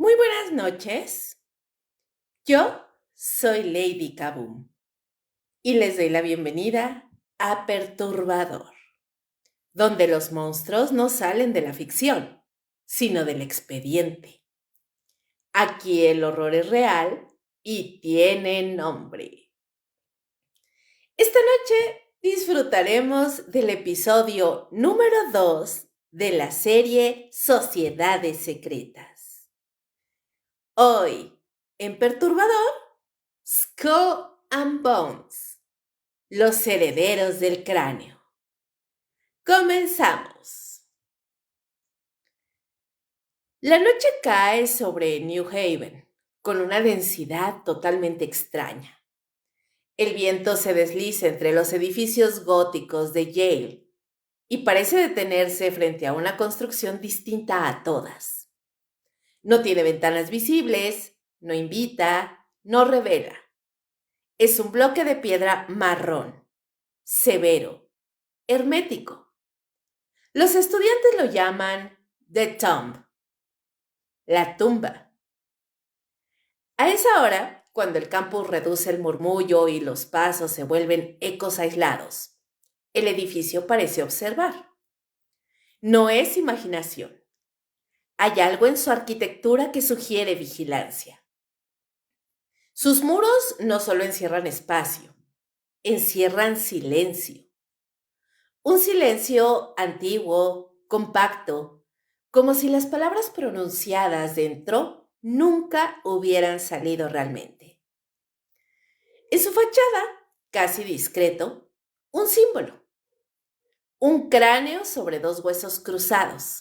Muy buenas noches. Yo soy Lady Kaboom y les doy la bienvenida a Perturbador, donde los monstruos no salen de la ficción, sino del expediente. Aquí el horror es real y tiene nombre. Esta noche disfrutaremos del episodio número 2 de la serie Sociedades Secretas. Hoy, en Perturbador, Skull and Bones, los herederos del cráneo. Comenzamos. La noche cae sobre New Haven con una densidad totalmente extraña. El viento se desliza entre los edificios góticos de Yale y parece detenerse frente a una construcción distinta a todas. No tiene ventanas visibles, no invita, no revela. Es un bloque de piedra marrón, severo, hermético. Los estudiantes lo llaman The Tomb, la tumba. A esa hora, cuando el campus reduce el murmullo y los pasos se vuelven ecos aislados, el edificio parece observar. No es imaginación. Hay algo en su arquitectura que sugiere vigilancia. Sus muros no solo encierran espacio, encierran silencio. Un silencio antiguo, compacto, como si las palabras pronunciadas dentro nunca hubieran salido realmente. En su fachada, casi discreto, un símbolo. Un cráneo sobre dos huesos cruzados.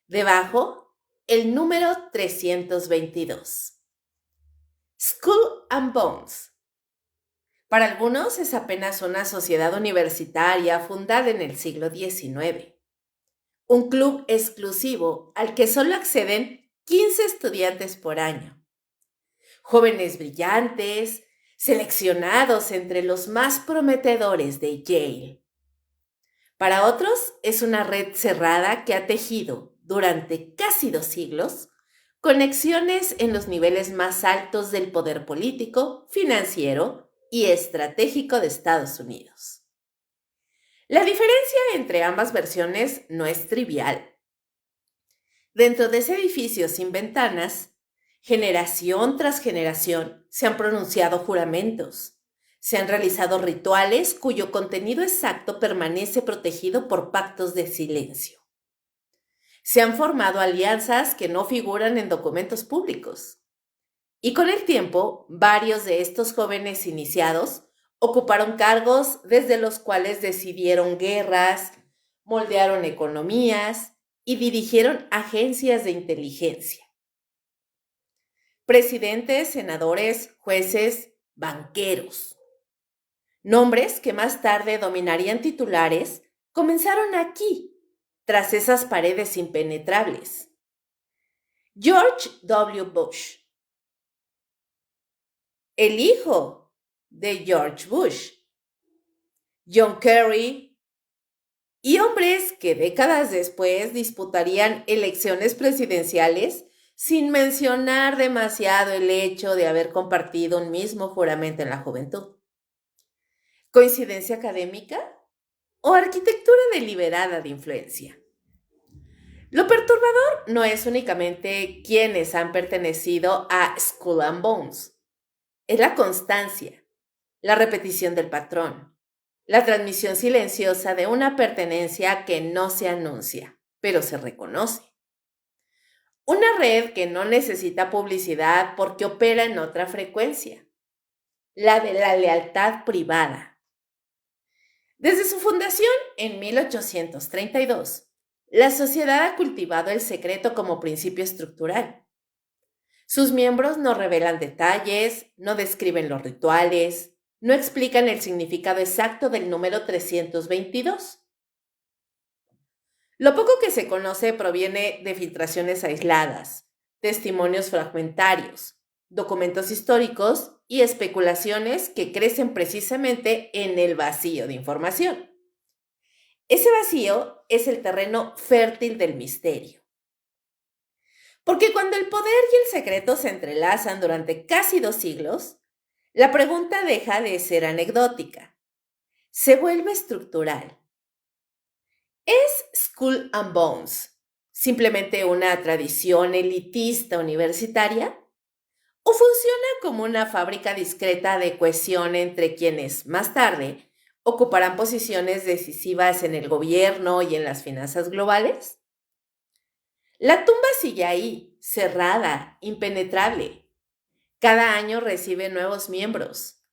Debajo, el número 322. Skull and Bones. Para algunos es apenas una sociedad universitaria fundada en el siglo XIX. Un club exclusivo al que solo acceden 15 estudiantes por año. Jóvenes brillantes, seleccionados entre los más prometedores de Yale. Para otros es una red cerrada que ha tejido, durante casi 2 siglos, conexiones en los niveles más altos del poder político, financiero y estratégico de Estados Unidos. La diferencia entre ambas versiones no es trivial. Dentro de ese edificio sin ventanas, generación tras generación se han pronunciado juramentos, se han realizado rituales cuyo contenido exacto permanece protegido por pactos de silencio. Se han formado alianzas que no figuran en documentos públicos. Y con el tiempo, varios de estos jóvenes iniciados ocuparon cargos desde los cuales decidieron guerras, moldearon economías y dirigieron agencias de inteligencia. Presidentes, senadores, jueces, banqueros. Nombres que más tarde dominarían titulares comenzaron aquí, tras esas paredes impenetrables. George W. Bush, el hijo de George Bush, John Kerry, y hombres que décadas después disputarían elecciones presidenciales sin mencionar demasiado el hecho de haber compartido un mismo juramento en la juventud. ¿Coincidencia académica o arquitectura deliberada de influencia? Lo perturbador no es únicamente quienes han pertenecido a Skull and Bones. Es la constancia, la repetición del patrón, la transmisión silenciosa de una pertenencia que no se anuncia, pero se reconoce. Una red que no necesita publicidad porque opera en otra frecuencia, la de la lealtad privada. Desde su fundación en 1832, la sociedad ha cultivado el secreto como principio estructural. Sus miembros no revelan detalles, no describen los rituales, no explican el significado exacto del número 322. Lo poco que se conoce proviene de filtraciones aisladas, testimonios fragmentarios, documentos históricos y especulaciones que crecen precisamente en el vacío de información. Ese vacío es el terreno fértil del misterio. Porque cuando el poder y el secreto se entrelazan durante casi 2 siglos, la pregunta deja de ser anecdótica, se vuelve estructural. ¿Es Skull and Bones simplemente una tradición elitista universitaria? ¿O funciona como una fábrica discreta de cohesión entre quienes, más tarde, ocuparán posiciones decisivas en el gobierno y en las finanzas globales? La tumba sigue ahí, cerrada, impenetrable. Cada año recibe nuevos miembros.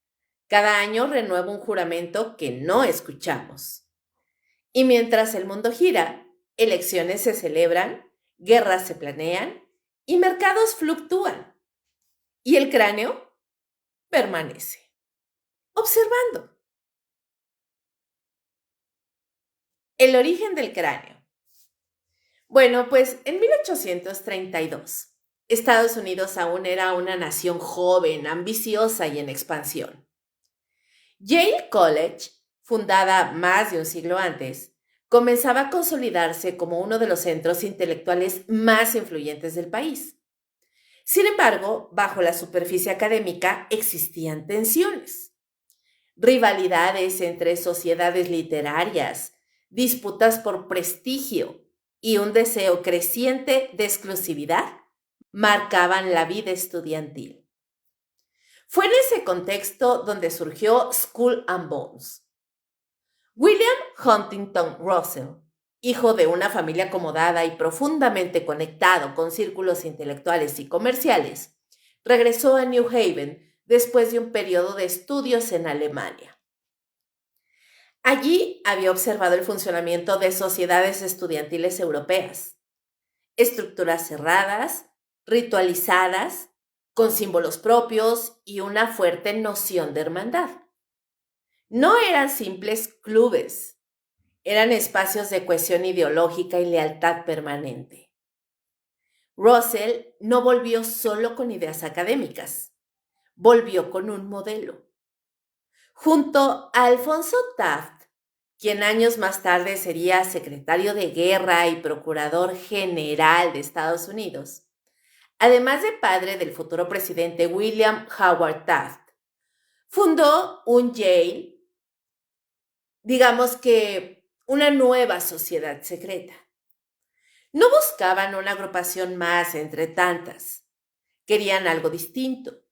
Cada año renueva un juramento que no escuchamos. Y mientras el mundo gira, elecciones se celebran, guerras se planean y mercados fluctúan. Y el cráneo permanece, observando. El origen del cráneo. Bueno, pues en 1832, Estados Unidos aún era una nación joven, ambiciosa y en expansión. Yale College, fundada más de un siglo antes, comenzaba a consolidarse como uno de los centros intelectuales más influyentes del país. Sin embargo, bajo la superficie académica existían tensiones, rivalidades entre sociedades literarias, disputas por prestigio y un deseo creciente de exclusividad marcaban la vida estudiantil. Fue en ese contexto donde surgió Skull and Bones. William Huntington Russell, hijo de una familia acomodada y profundamente conectado con círculos intelectuales y comerciales, regresó a New Haven después de un periodo de estudios en Alemania. Allí había observado el funcionamiento de sociedades estudiantiles europeas, estructuras cerradas, ritualizadas, con símbolos propios y una fuerte noción de hermandad. No eran simples clubes, eran espacios de cohesión ideológica y lealtad permanente. Russell no volvió solo con ideas académicas, volvió con un modelo. Junto a Alfonso Taft, quien años más tarde sería secretario de Guerra y procurador general de Estados Unidos, además de padre del futuro presidente William Howard Taft, fundó un Yale, digamos que una nueva sociedad secreta. No buscaban una agrupación más entre tantas. Querían algo distinto.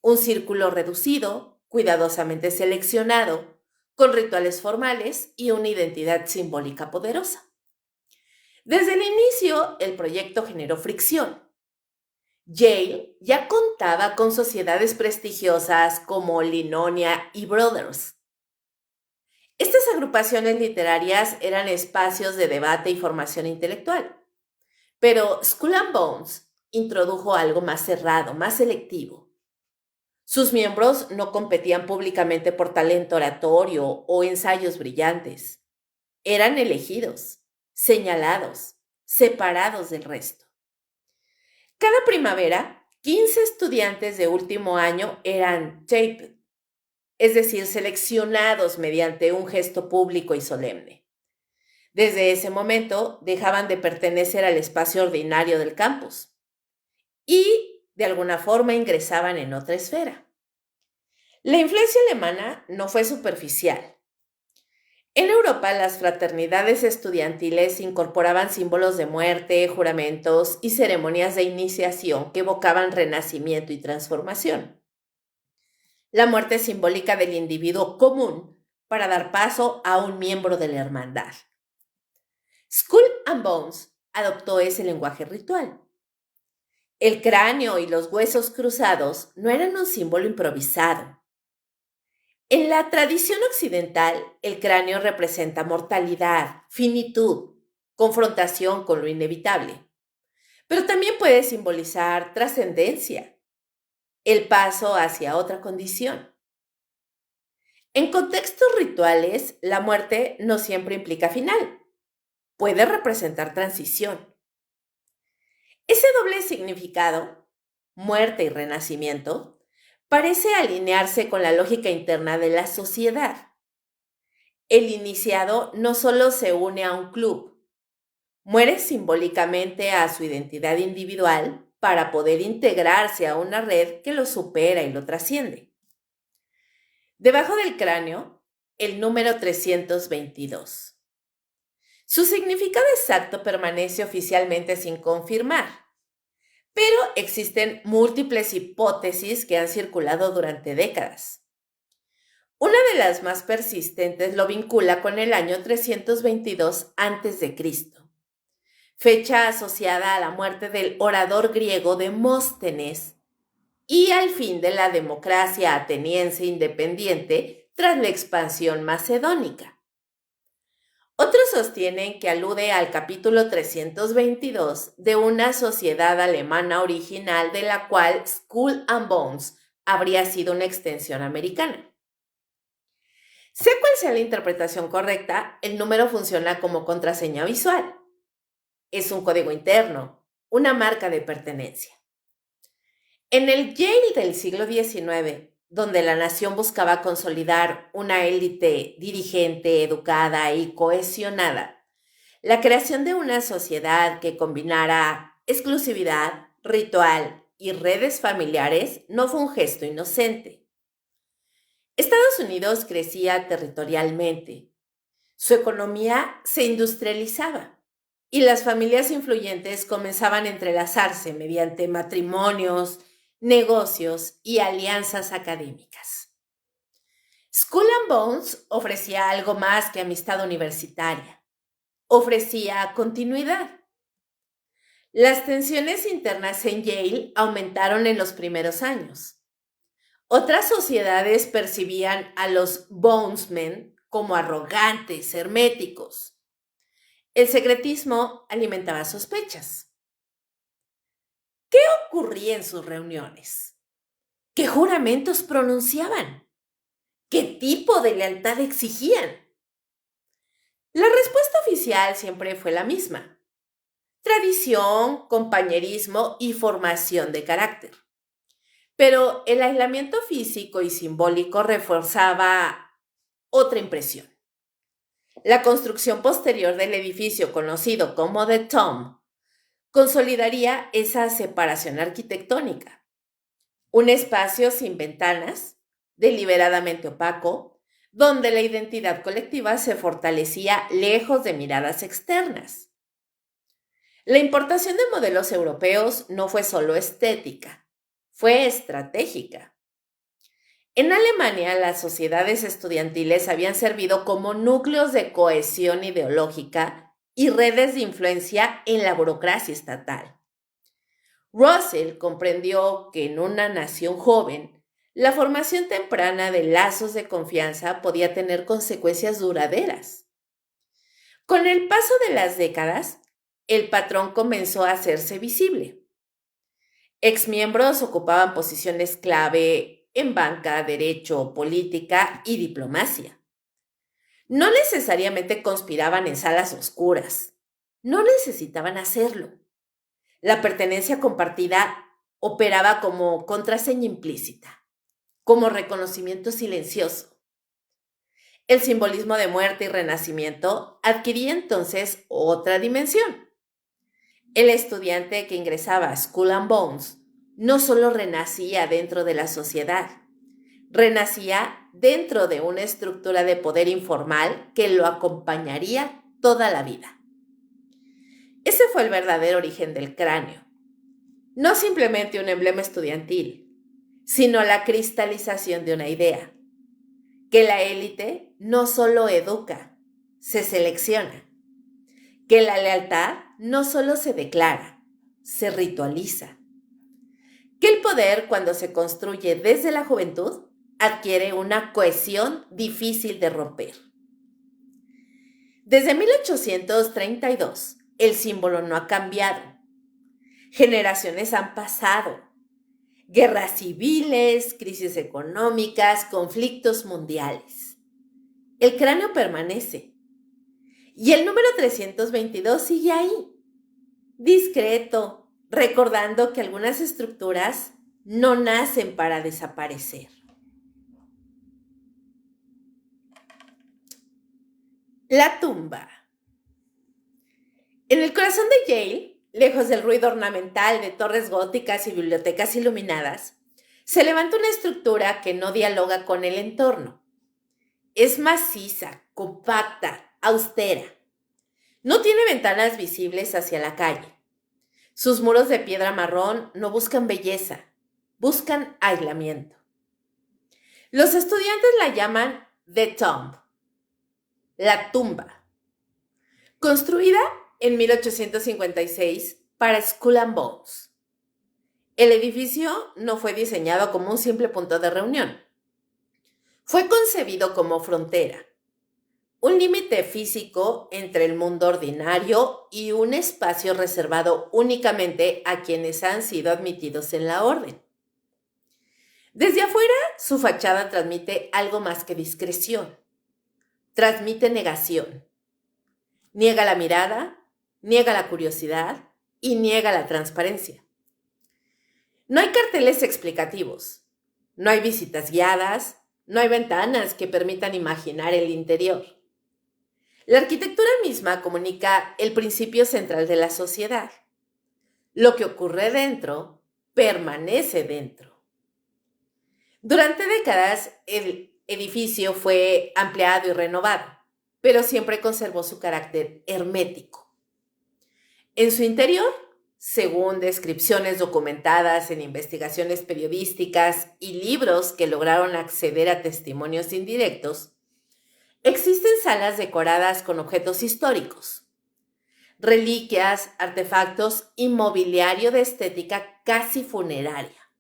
Un círculo reducido, cuidadosamente seleccionado, con rituales formales y una identidad simbólica poderosa. Desde el inicio, el proyecto generó fricción. Yale ya contaba con sociedades prestigiosas como Linonia y Brothers. Estas agrupaciones literarias eran espacios de debate y formación intelectual. Pero Skull and Bones introdujo algo más cerrado, más selectivo. Sus miembros no competían públicamente por talento oratorio o ensayos brillantes. Eran elegidos, señalados, separados del resto. Cada primavera, 15 estudiantes de último año eran taped, es decir, seleccionados mediante un gesto público y solemne. Desde ese momento dejaban de pertenecer al espacio ordinario del campus y de alguna forma ingresaban en otra esfera. La influencia alemana no fue superficial. En Europa, las fraternidades estudiantiles incorporaban símbolos de muerte, juramentos y ceremonias de iniciación que evocaban renacimiento y transformación. La muerte simbólica del individuo común para dar paso a un miembro de la hermandad. Skull and Bones adoptó ese lenguaje ritual. El cráneo y los huesos cruzados no eran un símbolo improvisado. En la tradición occidental, el cráneo representa mortalidad, finitud, confrontación con lo inevitable, pero también puede simbolizar trascendencia, el paso hacia otra condición. En contextos rituales, la muerte no siempre implica final, puede representar transición. Ese doble significado, muerte y renacimiento, parece alinearse con la lógica interna de la sociedad. El iniciado no solo se une a un club, Muere simbólicamente a su identidad individual para poder integrarse a una red que lo supera y lo trasciende. Debajo del cráneo, el número 322. Su significado exacto permanece oficialmente sin confirmar, pero existen múltiples hipótesis que han circulado durante décadas. Una de las más persistentes lo vincula con el año 322 a.C., fecha asociada a la muerte del orador griego Demóstenes y al fin de la democracia ateniense independiente tras la expansión macedónica. Otros sostienen que alude al capítulo 322 de una sociedad alemana original de la cual Skull and Bones habría sido una extensión americana. Sea cual sea la interpretación correcta, el número funciona como contraseña visual. Es un código interno, una marca de pertenencia. En el Yale del siglo XIX, donde la nación buscaba consolidar una élite dirigente, educada y cohesionada, la creación de una sociedad que combinara exclusividad, ritual y redes familiares no fue un gesto inocente. Estados Unidos crecía territorialmente, su economía se industrializaba y las familias influyentes comenzaban a entrelazarse mediante matrimonios, negocios y alianzas académicas. Skull and Bones ofrecía algo más que amistad universitaria. Ofrecía continuidad. Las tensiones internas en Yale aumentaron en los primeros años. Otras sociedades percibían a los Bonesmen como arrogantes, herméticos. El secretismo alimentaba sospechas. ¿Qué ocurría en sus reuniones? ¿Qué juramentos pronunciaban? ¿Qué tipo de lealtad exigían? La respuesta oficial siempre fue la misma: tradición, compañerismo y formación de carácter. Pero el aislamiento físico y simbólico reforzaba otra impresión. La construcción posterior del edificio conocido como The Tomb consolidaría esa separación arquitectónica. Un espacio sin ventanas, deliberadamente opaco, donde la identidad colectiva se fortalecía lejos de miradas externas. La importación de modelos europeos no fue solo estética, fue estratégica. En Alemania, las sociedades estudiantiles habían servido como núcleos de cohesión ideológica y redes de influencia en la burocracia estatal. Russell comprendió que en una nación joven, la formación temprana de lazos de confianza podía tener consecuencias duraderas. Con el paso de las décadas, el patrón comenzó a hacerse visible. Exmiembros ocupaban posiciones clave en banca, derecho, política y diplomacia. No necesariamente conspiraban en salas oscuras. No necesitaban hacerlo. La pertenencia compartida operaba como contraseña implícita, como reconocimiento silencioso. El simbolismo de muerte y renacimiento adquiría entonces otra dimensión. El estudiante que ingresaba a Skull and Bones no solo renacía dentro de la sociedad, renacía dentro de una estructura de poder informal que lo acompañaría toda la vida. Ese fue el verdadero origen del cráneo. No simplemente un emblema estudiantil, sino la cristalización de una idea, que la élite no solo educa, se selecciona, que la lealtad no solo se declara, se ritualiza, que el poder, cuando se construye desde la juventud, adquiere una cohesión difícil de romper. Desde 1832, el símbolo no ha cambiado. Generaciones han pasado. Guerras civiles, crisis económicas, conflictos mundiales. El cráneo permanece. Y el número 322 sigue ahí, discreto, recordando que algunas estructuras no nacen para desaparecer. La tumba. En el corazón de Yale, lejos del ruido ornamental de torres góticas y bibliotecas iluminadas, se levanta una estructura que no dialoga con el entorno. Es maciza, compacta, austera. No tiene ventanas visibles hacia la calle. Sus muros de piedra marrón no buscan belleza, buscan aislamiento. Los estudiantes la llaman The Tomb, la tumba, construida en 1856 para Skull and Bones. El edificio no fue diseñado como un simple punto de reunión. Fue concebido como frontera, un límite físico entre el mundo ordinario y un espacio reservado únicamente a quienes han sido admitidos en la orden. Desde afuera, su fachada transmite algo más que discreción. Transmite negación. Niega la mirada, niega la curiosidad y niega la transparencia. No hay carteles explicativos, no hay visitas guiadas, no hay ventanas que permitan imaginar el interior. La arquitectura misma comunica el principio central de la sociedad. Lo que ocurre dentro, permanece dentro. Durante décadas, el edificio fue ampliado y renovado, pero siempre conservó su carácter hermético. En su interior, según descripciones documentadas en investigaciones periodísticas y libros que lograron acceder a testimonios indirectos, existen salas decoradas con objetos históricos, reliquias, artefactos y mobiliario de estética casi funeraria.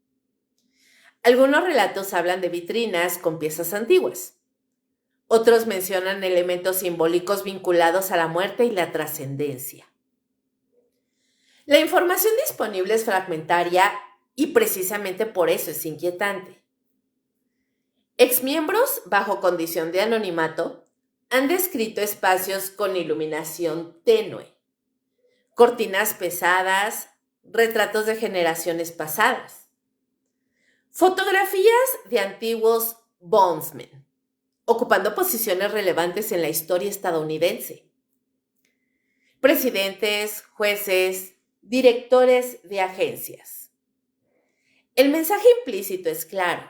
Algunos relatos hablan de vitrinas con piezas antiguas. Otros mencionan elementos simbólicos vinculados a la muerte y la trascendencia. La información disponible es fragmentaria y precisamente por eso es inquietante. Exmiembros bajo condición de anonimato han descrito espacios con iluminación tenue, cortinas pesadas, retratos de generaciones pasadas, fotografías de antiguos bondsmen, ocupando posiciones relevantes en la historia estadounidense. Presidentes, jueces, directores de agencias. El mensaje implícito es claro.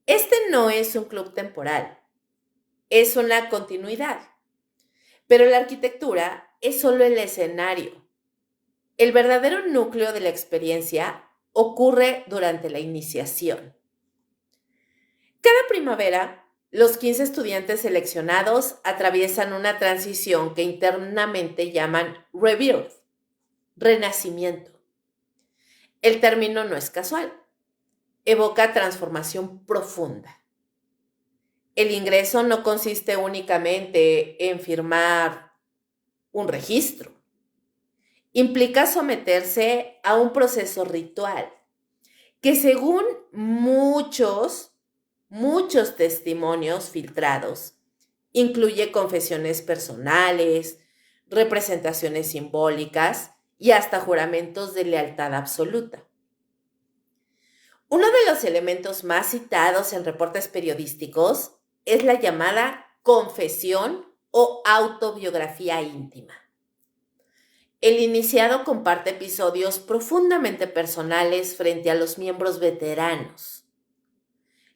Este no es un club temporal, es una continuidad. Pero la arquitectura es solo el escenario. El verdadero núcleo de la experiencia ocurre durante la iniciación. Cada primavera, los 15 estudiantes seleccionados atraviesan una transición que internamente llaman rebirth, renacimiento. El término no es casual, evoca transformación profunda. El ingreso no consiste únicamente en firmar un registro. Implica someterse a un proceso ritual que, según muchos testimonios filtrados, incluye confesiones personales, representaciones simbólicas y hasta juramentos de lealtad absoluta. Uno de los elementos más citados en reportes periodísticos es la llamada confesión o autobiografía íntima. El iniciado comparte episodios profundamente personales frente a los miembros veteranos.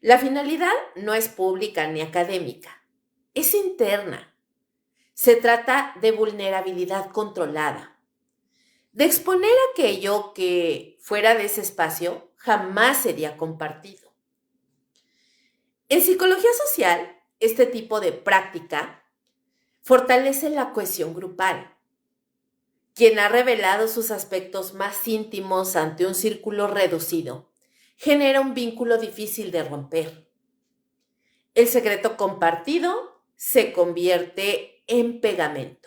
La finalidad no es pública ni académica, es interna. Se trata de vulnerabilidad controlada, de exponer aquello que, fuera de ese espacio, jamás sería compartido. En psicología social, este tipo de práctica fortalece la cohesión grupal. Quien ha revelado sus aspectos más íntimos ante un círculo reducido genera un vínculo difícil de romper. El secreto compartido se convierte en pegamento.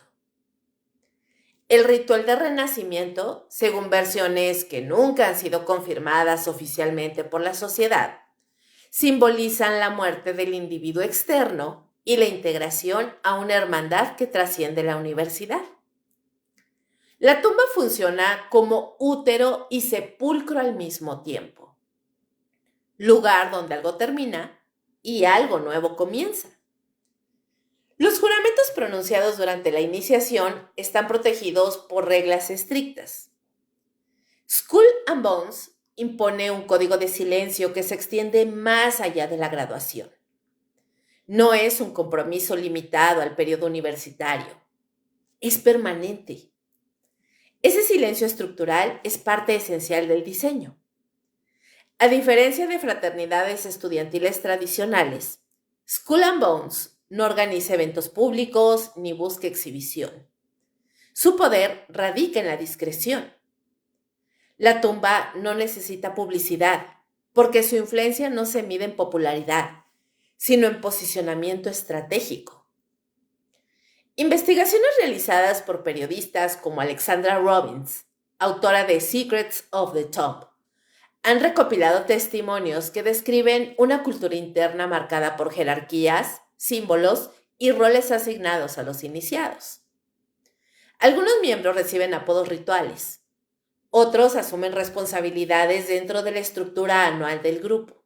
El ritual de renacimiento, según versiones que nunca han sido confirmadas oficialmente por la sociedad, simbolizan la muerte del individuo externo y la integración a una hermandad que trasciende la universidad. La tumba funciona como útero y sepulcro al mismo tiempo, lugar donde algo termina y algo nuevo comienza. Los juramentos pronunciados durante la iniciación están protegidos por reglas estrictas. Skull and Bones impone un código de silencio que se extiende más allá de la graduación. No es un compromiso limitado al periodo universitario, es permanente. Ese silencio estructural es parte esencial del diseño. A diferencia de fraternidades estudiantiles tradicionales, Skull and Bones no organiza eventos públicos ni busca exhibición. Su poder radica en la discreción. La tumba no necesita publicidad, porque su influencia no se mide en popularidad, sino en posicionamiento estratégico. Investigaciones realizadas por periodistas como Alexandra Robbins, autora de Secrets of the Tomb, han recopilado testimonios que describen una cultura interna marcada por jerarquías, símbolos y roles asignados a los iniciados. Algunos miembros reciben apodos rituales, otros asumen responsabilidades dentro de la estructura anual del grupo.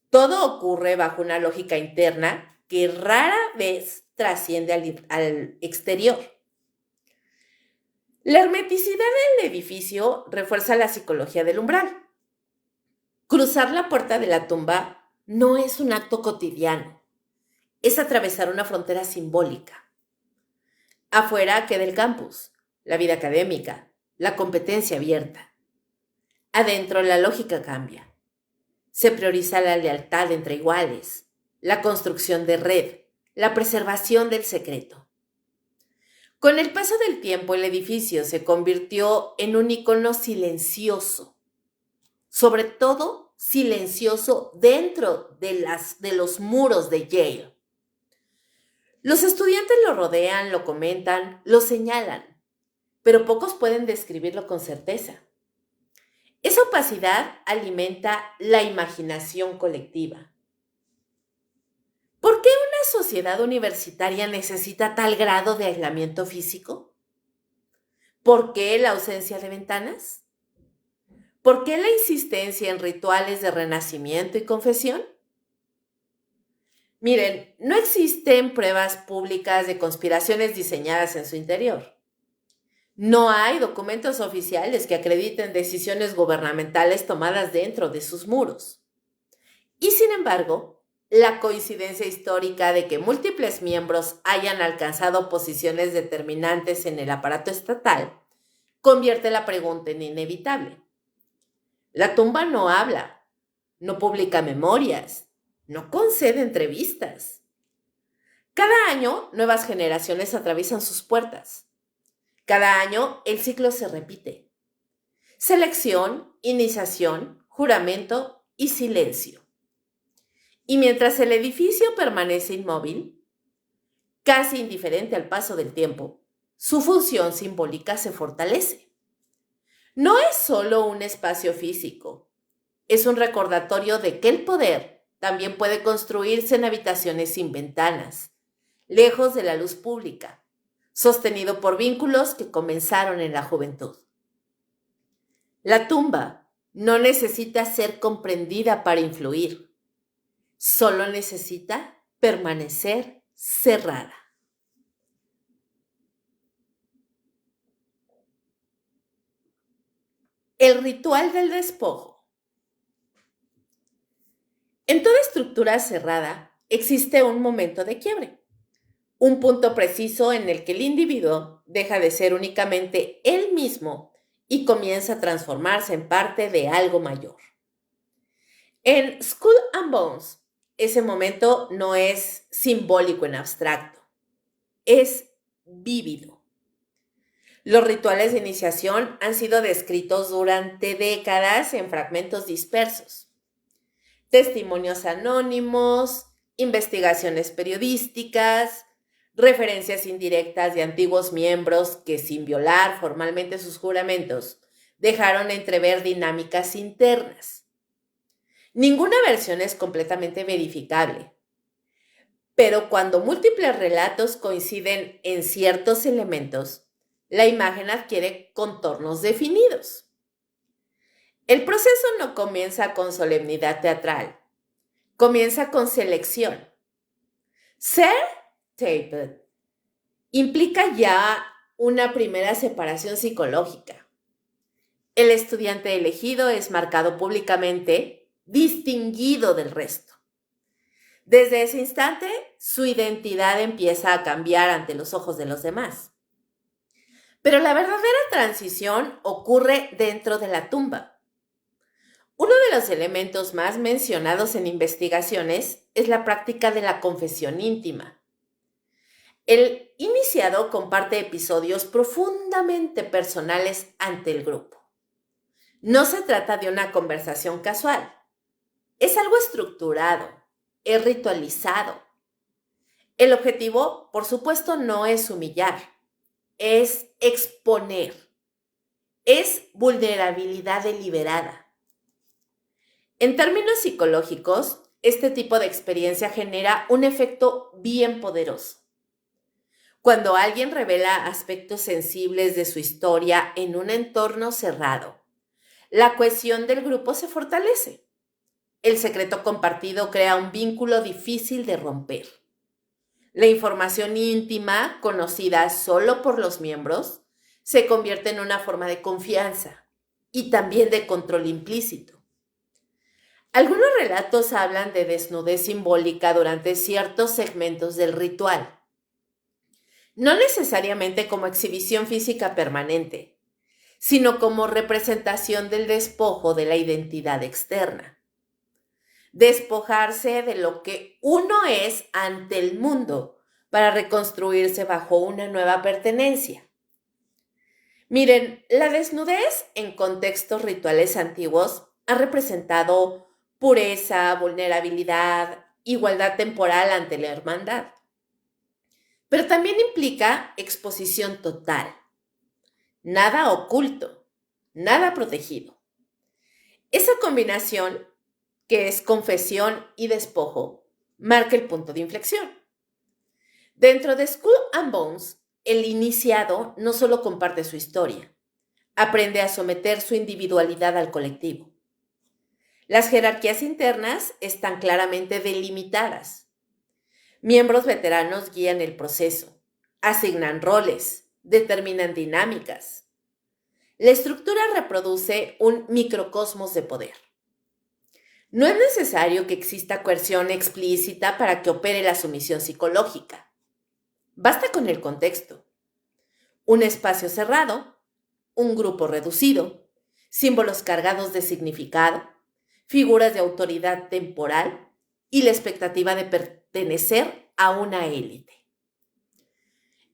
Todo ocurre bajo una lógica interna que rara vez trasciende al exterior. La hermeticidad del edificio refuerza la psicología del umbral. Cruzar la puerta de la tumba no es un acto cotidiano, es atravesar una frontera simbólica. Afuera queda el campus, la vida académica, la competencia abierta. Adentro la lógica cambia. Se prioriza la lealtad entre iguales, la construcción de red, la preservación del secreto. Con el paso del tiempo, el edificio se convirtió en un icono silencioso, sobre todo silencioso dentro de los muros de Yale. Los estudiantes lo rodean, lo comentan, lo señalan, pero pocos pueden describirlo con certeza. Esa opacidad alimenta la imaginación colectiva. ¿Por qué una sociedad universitaria necesita tal grado de aislamiento físico? ¿Por qué la ausencia de ventanas? ¿Por qué la insistencia en rituales de renacimiento y confesión? Miren, no existen pruebas públicas de conspiraciones diseñadas en su interior. No hay documentos oficiales que acrediten decisiones gubernamentales tomadas dentro de sus muros. Y sin embargo, la coincidencia histórica de que múltiples miembros hayan alcanzado posiciones determinantes en el aparato estatal convierte la pregunta en inevitable. La tumba no habla, no publica memorias, no concede entrevistas. Cada año, nuevas generaciones atraviesan sus puertas. Cada año, el ciclo se repite. Selección, iniciación, juramento y silencio. Y mientras el edificio permanece inmóvil, casi indiferente al paso del tiempo, su función simbólica se fortalece. No es solo un espacio físico, es un recordatorio de que el poder también puede construirse en habitaciones sin ventanas, lejos de la luz pública, sostenido por vínculos que comenzaron en la juventud. La tumba no necesita ser comprendida para influir, solo necesita permanecer cerrada. El ritual del despojo. En toda estructura cerrada existe un momento de quiebre, un punto preciso en el que el individuo deja de ser únicamente él mismo y comienza a transformarse en parte de algo mayor. En Skull and Bones, ese momento no es simbólico en abstracto, es vívido. Los rituales de iniciación han sido descritos durante décadas en fragmentos dispersos. Testimonios anónimos, investigaciones periodísticas, referencias indirectas de antiguos miembros que, sin violar formalmente sus juramentos, dejaron entrever dinámicas internas. Ninguna versión es completamente verificable, pero cuando múltiples relatos coinciden en ciertos elementos, la imagen adquiere contornos definidos. El proceso no comienza con solemnidad teatral, comienza con selección. Ser Taped implica ya una primera separación psicológica. El estudiante elegido es marcado públicamente, distinguido del resto. Desde ese instante, su identidad empieza a cambiar ante los ojos de los demás. Pero la verdadera transición ocurre dentro de la tumba. Uno de los elementos más mencionados en investigaciones es la práctica de la confesión íntima. El iniciado comparte episodios profundamente personales ante el grupo. No se trata de una conversación casual. Es algo estructurado, es ritualizado. El objetivo, por supuesto, no es humillar, es exponer, es vulnerabilidad deliberada. En términos psicológicos, este tipo de experiencia genera un efecto bien poderoso. Cuando alguien revela aspectos sensibles de su historia en un entorno cerrado, la cohesión del grupo se fortalece. El secreto compartido crea un vínculo difícil de romper. La información íntima, conocida solo por los miembros, se convierte en una forma de confianza y también de control implícito. Algunos relatos hablan de desnudez simbólica durante ciertos segmentos del ritual. No necesariamente como exhibición física permanente, sino como representación del despojo de la identidad externa. Despojarse de lo que uno es ante el mundo para reconstruirse bajo una nueva pertenencia. Miren, la desnudez en contextos rituales antiguos ha representado pureza, vulnerabilidad, igualdad temporal ante la hermandad. Pero también implica exposición total, nada oculto, nada protegido. Esa combinación, que es confesión y despojo, marca el punto de inflexión. Dentro de Skull and Bones, el iniciado no solo comparte su historia, aprende a someter su individualidad al colectivo. Las jerarquías internas están claramente delimitadas. Miembros veteranos guían el proceso, asignan roles, determinan dinámicas. La estructura reproduce un microcosmos de poder. No es necesario que exista coerción explícita para que opere la sumisión psicológica. Basta con el contexto. Un espacio cerrado, un grupo reducido, símbolos cargados de significado, figuras de autoridad temporal y la expectativa de pertenecer a una élite.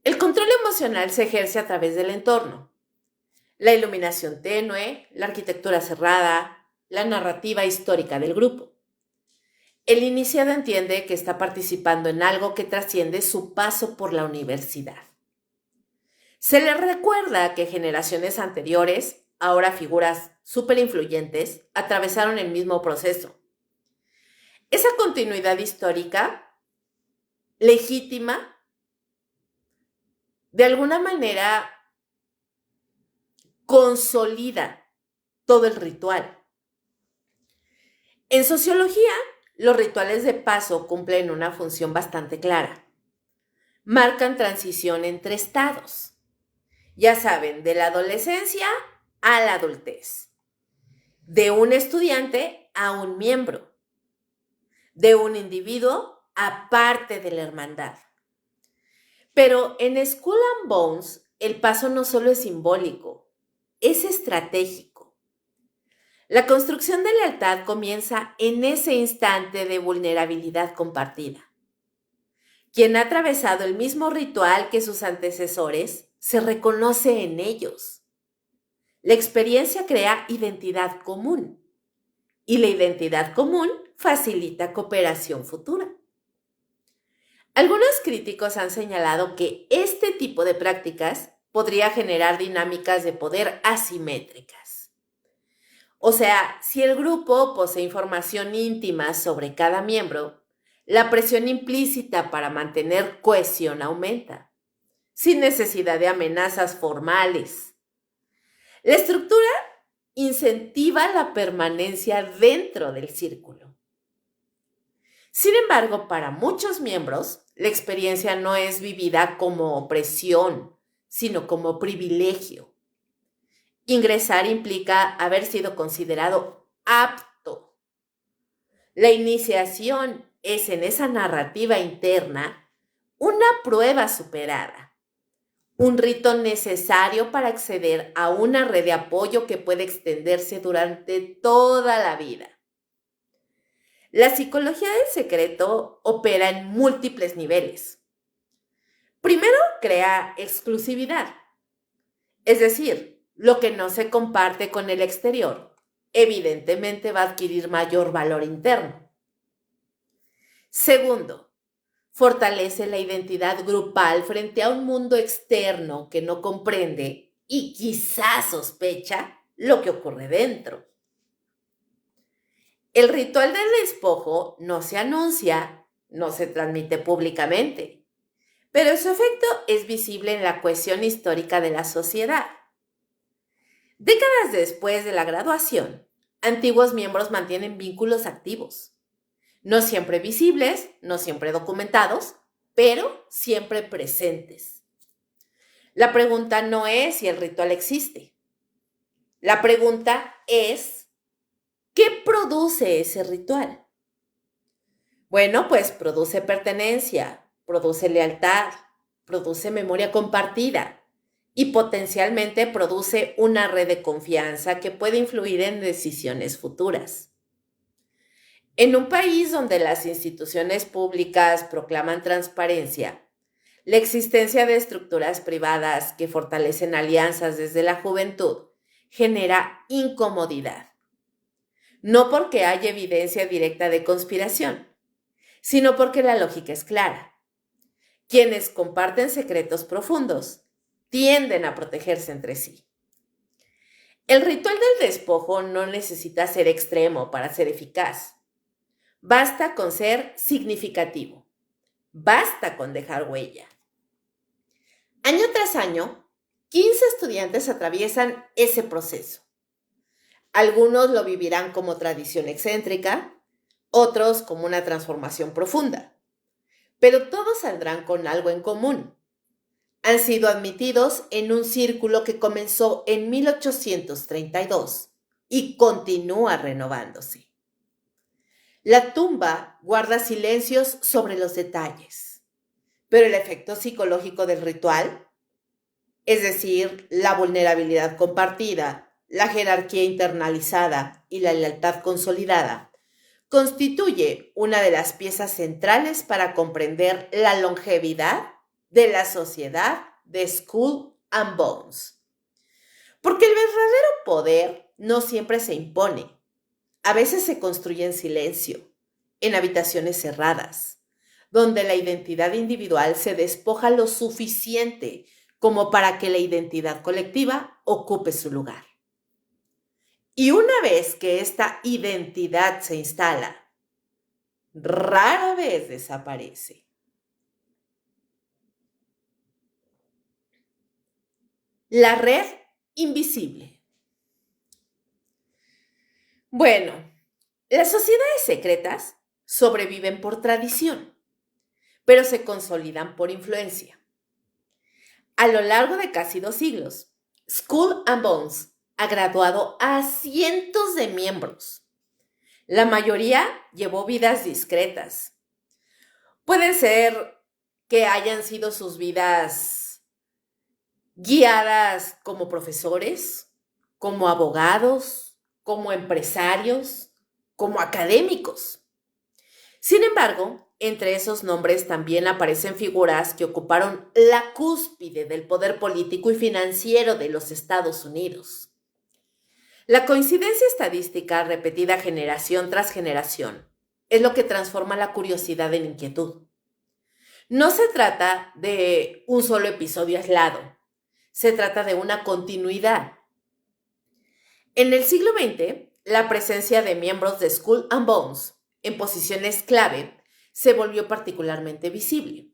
El control emocional se ejerce a través del entorno. La iluminación tenue, la arquitectura cerrada, la narrativa histórica del grupo. El iniciado entiende que está participando en algo que trasciende su paso por la universidad. Se le recuerda que generaciones anteriores, ahora figuras súper influyentes, atravesaron el mismo proceso. Esa continuidad histórica, legítima, de alguna manera consolida todo el ritual. En sociología, los rituales de paso cumplen una función bastante clara. Marcan transición entre estados. Ya saben, de la adolescencia a la adultez. De un estudiante a un miembro. De un individuo a parte de la hermandad. Pero en Skull and Bones, el paso no solo es simbólico, es estratégico. La construcción de lealtad comienza en ese instante de vulnerabilidad compartida. Quien ha atravesado el mismo ritual que sus antecesores se reconoce en ellos. La experiencia crea identidad común y la identidad común facilita cooperación futura. Algunos críticos han señalado que este tipo de prácticas podría generar dinámicas de poder asimétricas. O sea, si el grupo posee información íntima sobre cada miembro, la presión implícita para mantener cohesión aumenta, sin necesidad de amenazas formales. La estructura incentiva la permanencia dentro del círculo. Sin embargo, para muchos miembros, La experiencia no es vivida como opresión, sino como privilegio. Ingresar implica haber sido considerado apto. La iniciación es en esa narrativa interna una prueba superada, un rito necesario para acceder a una red de apoyo que puede extenderse durante toda la vida. La psicología del secreto opera en múltiples niveles. Primero, crea exclusividad, es decir, lo que no se comparte con el exterior, evidentemente va a adquirir mayor valor interno. Segundo, fortalece la identidad grupal frente a un mundo externo que no comprende y quizás sospecha lo que ocurre dentro. El ritual del despojo no se anuncia, no se transmite públicamente, pero su efecto es visible en la cohesión histórica de la sociedad. Décadas después de la graduación, antiguos miembros mantienen vínculos activos, no siempre visibles, no siempre documentados, pero siempre presentes. La pregunta no es si el ritual existe. La pregunta es, ¿qué produce ese ritual? Bueno, pues produce pertenencia, produce lealtad, produce memoria compartida y potencialmente produce una red de confianza que puede influir en decisiones futuras. En un país donde las instituciones públicas proclaman transparencia, la existencia de estructuras privadas que fortalecen alianzas desde la juventud genera incomodidad. No porque haya evidencia directa de conspiración, sino porque la lógica es clara. Quienes comparten secretos profundos tienden a protegerse entre sí. El ritual del despojo no necesita ser extremo para ser eficaz. Basta con ser significativo. Basta con dejar huella. Año tras año, 15 estudiantes atraviesan ese proceso. Algunos lo vivirán como tradición excéntrica, otros como una transformación profunda. Pero todos saldrán con algo en común. Han sido admitidos en un círculo que comenzó en 1832 y continúa renovándose. La tumba guarda silencios sobre los detalles, pero el efecto psicológico del ritual, es decir, la vulnerabilidad compartida, la jerarquía internalizada y la lealtad consolidada, constituye una de las piezas centrales para comprender la longevidad de la sociedad de Skull and Bones. Porque el verdadero poder no siempre se impone. A veces se construye en silencio, en habitaciones cerradas, donde la identidad individual se despoja lo suficiente como para que la identidad colectiva ocupe su lugar. Y una vez que esta identidad se instala, rara vez desaparece. La red invisible. Bueno, las sociedades secretas sobreviven por tradición, pero se consolidan por influencia. A lo largo de casi 2 siglos, Skull and Bones ha graduado a cientos de miembros. La mayoría llevó vidas discretas. Puede ser que hayan sido sus vidas guiadas como profesores, como abogados, como empresarios, como académicos. Sin embargo, entre esos nombres también aparecen figuras que ocuparon la cúspide del poder político y financiero de los Estados Unidos. La coincidencia estadística repetida generación tras generación es lo que transforma la curiosidad en inquietud. No se trata de un solo episodio aislado, se trata de una continuidad. En el siglo XX, la presencia de miembros de Skull and Bones en posiciones clave se volvió particularmente visible.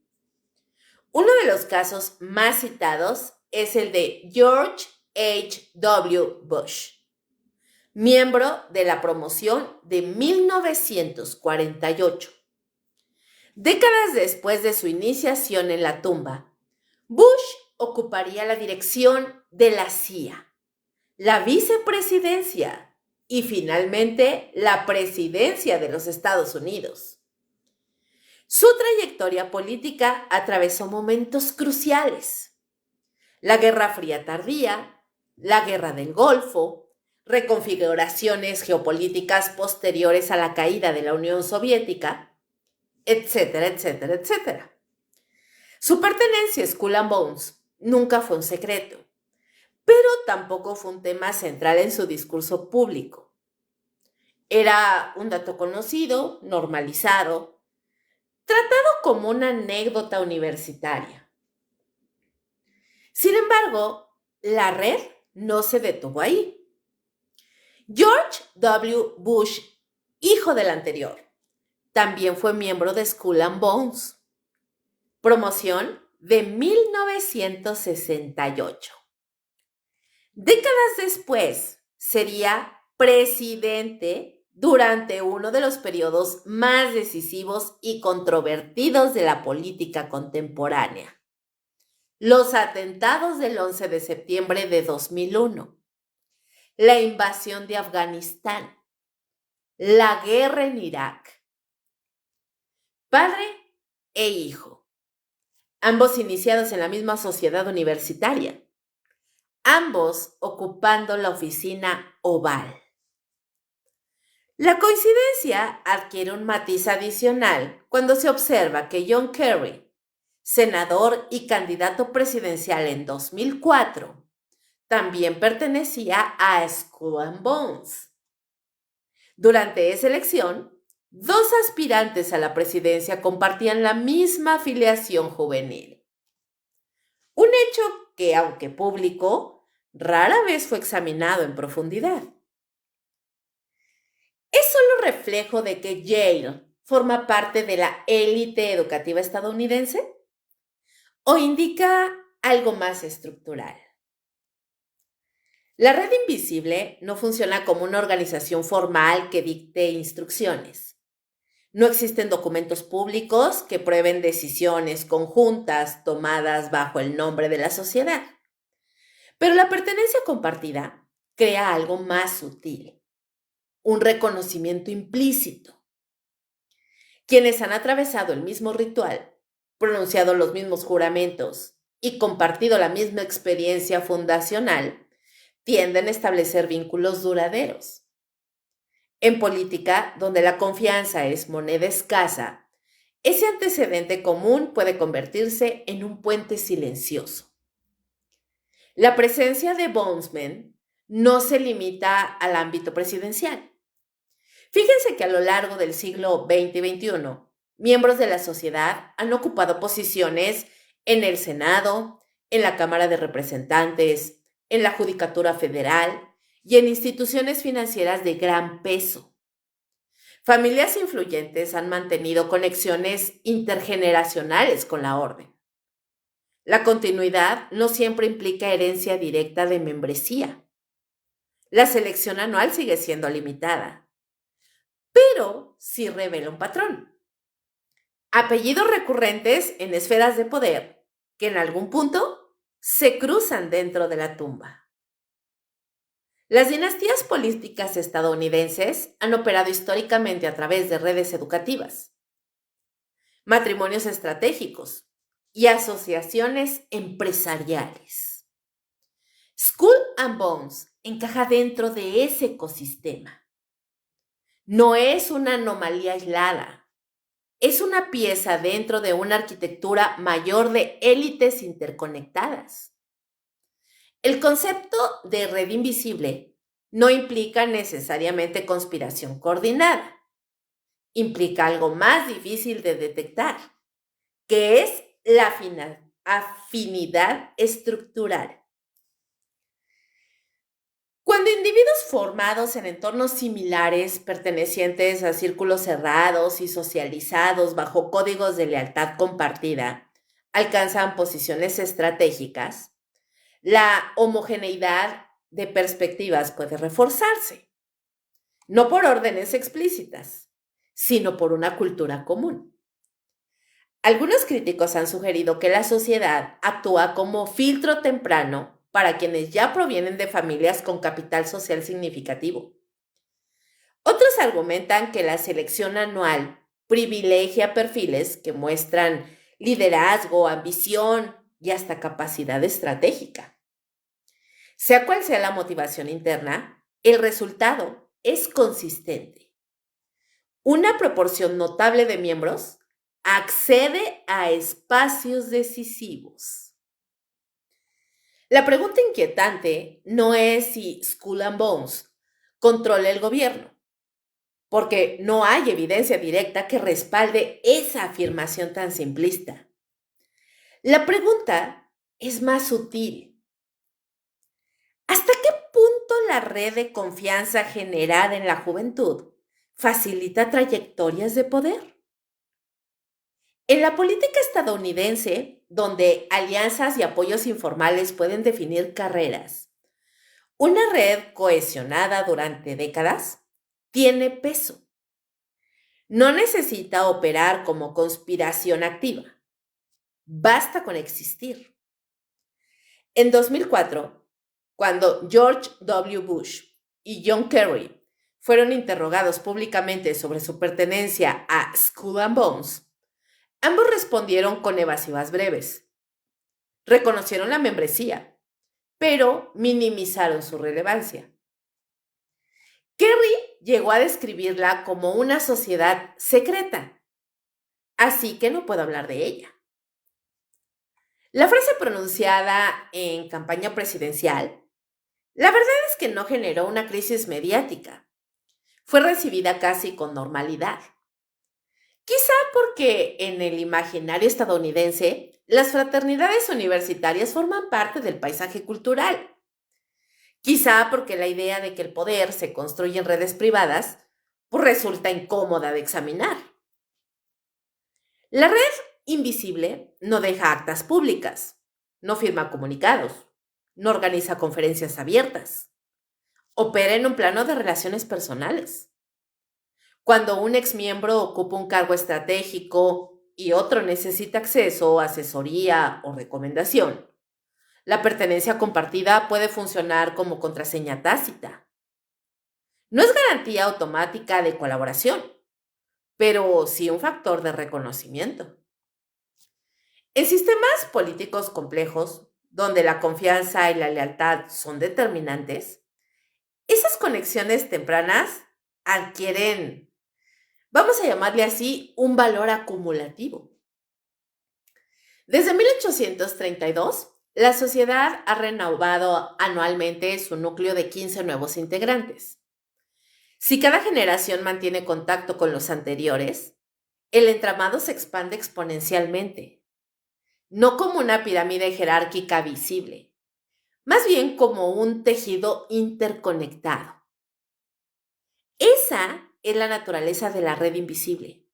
Uno de los casos más citados es el de George H. W. Bush, miembro de la promoción de 1948. Décadas después de su iniciación en la tumba, Bush ocuparía la dirección de la CIA, la vicepresidencia y finalmente la presidencia de los Estados Unidos. Su trayectoria política atravesó momentos cruciales: la Guerra Fría tardía, la Guerra del Golfo, reconfiguraciones geopolíticas posteriores a la caída de la Unión Soviética, etcétera, etcétera, etcétera. Su pertenencia a Skull and Bones nunca fue un secreto, pero tampoco fue un tema central en su discurso público. Era un dato conocido, normalizado, tratado como una anécdota universitaria. Sin embargo, la red no se detuvo ahí. George W. Bush, hijo del anterior, también fue miembro de Skull and Bones. Promoción de 1968. Décadas después, sería presidente durante uno de los periodos más decisivos y controvertidos de la política contemporánea: los atentados del 11 de septiembre de 2001, la invasión de Afganistán, la guerra en Irak. Padre e hijo, ambos iniciados en la misma sociedad universitaria, ambos ocupando la oficina oval. La coincidencia adquiere un matiz adicional cuando se observa que John Kerry, senador y candidato presidencial en 2004, también pertenecía a Skull and Bones. Durante esa elección, dos aspirantes a la presidencia compartían la misma afiliación juvenil. Un hecho que, aunque público, rara vez fue examinado en profundidad. ¿Es solo reflejo de que Yale forma parte de la élite educativa estadounidense? ¿O indica algo más estructural? La red invisible no funciona como una organización formal que dicte instrucciones. No existen documentos públicos que prueben decisiones conjuntas tomadas bajo el nombre de la sociedad. Pero la pertenencia compartida crea algo más sutil: un reconocimiento implícito. Quienes han atravesado el mismo ritual, pronunciado los mismos juramentos y compartido la misma experiencia fundacional, tienden a establecer vínculos duraderos. En política, donde la confianza es moneda escasa, ese antecedente común puede convertirse en un puente silencioso. La presencia de Bonesmen no se limita al ámbito presidencial. Fíjense que a lo largo del siglo XX y XXI, miembros de la sociedad han ocupado posiciones en el Senado, en la Cámara de Representantes, en la Judicatura Federal y en instituciones financieras de gran peso. Familias influyentes han mantenido conexiones intergeneracionales con la orden. La continuidad no siempre implica herencia directa de membresía. La selección anual sigue siendo limitada, pero sí revela un patrón: apellidos recurrentes en esferas de poder que en algún punto se cruzan dentro de la tumba. Las dinastías políticas estadounidenses han operado históricamente a través de redes educativas, matrimonios estratégicos y asociaciones empresariales. Skull and Bones encaja dentro de ese ecosistema. No es una anomalía aislada. Es una pieza dentro de una arquitectura mayor de élites interconectadas. El concepto de red invisible no implica necesariamente conspiración coordinada. Implica algo más difícil de detectar, que es la afinidad estructural. Cuando individuos formados en entornos similares, pertenecientes a círculos cerrados y socializados bajo códigos de lealtad compartida, alcanzan posiciones estratégicas, la homogeneidad de perspectivas puede reforzarse, no por órdenes explícitas, sino por una cultura común. Algunos críticos han sugerido que la sociedad actúa como filtro temprano para quienes ya provienen de familias con capital social significativo. Otros argumentan que la selección anual privilegia perfiles que muestran liderazgo, ambición y hasta capacidad estratégica. Sea cual sea la motivación interna, el resultado es consistente. Una proporción notable de miembros accede a espacios decisivos. La pregunta inquietante no es si Skull and Bones controla el gobierno, porque no hay evidencia directa que respalde esa afirmación tan simplista. La pregunta es más sutil. ¿Hasta qué punto la red de confianza generada en la juventud facilita trayectorias de poder? En la política estadounidense, donde alianzas y apoyos informales pueden definir carreras, una red cohesionada durante décadas tiene peso. No necesita operar como conspiración activa. Basta con existir. En 2004, cuando George W. Bush y John Kerry fueron interrogados públicamente sobre su pertenencia a Skull and Bones, ambos respondieron con evasivas breves. Reconocieron la membresía, pero minimizaron su relevancia. Kerry llegó a describirla como una sociedad secreta, así que no puedo hablar de ella. La frase pronunciada en campaña presidencial, la verdad es que no generó una crisis mediática. Fue recibida casi con normalidad. Quizá porque en el imaginario estadounidense, las fraternidades universitarias forman parte del paisaje cultural. Quizá porque la idea de que el poder se construye en redes privadas, pues resulta incómoda de examinar. La red invisible no deja actas públicas, no firma comunicados, no organiza conferencias abiertas, opera en un plano de relaciones personales. Cuando un exmiembro ocupa un cargo estratégico y otro necesita acceso, asesoría o recomendación, la pertenencia compartida puede funcionar como contraseña tácita. No es garantía automática de colaboración, pero sí un factor de reconocimiento. En sistemas políticos complejos, donde la confianza y la lealtad son determinantes, esas conexiones tempranas adquieren, vamos a llamarle así, un valor acumulativo. Desde 1832, la sociedad ha renovado anualmente su núcleo de 15 nuevos integrantes. Si cada generación mantiene contacto con los anteriores, el entramado se expande exponencialmente, no como una pirámide jerárquica visible, más bien como un tejido interconectado. Esa es la naturaleza de la red invisible.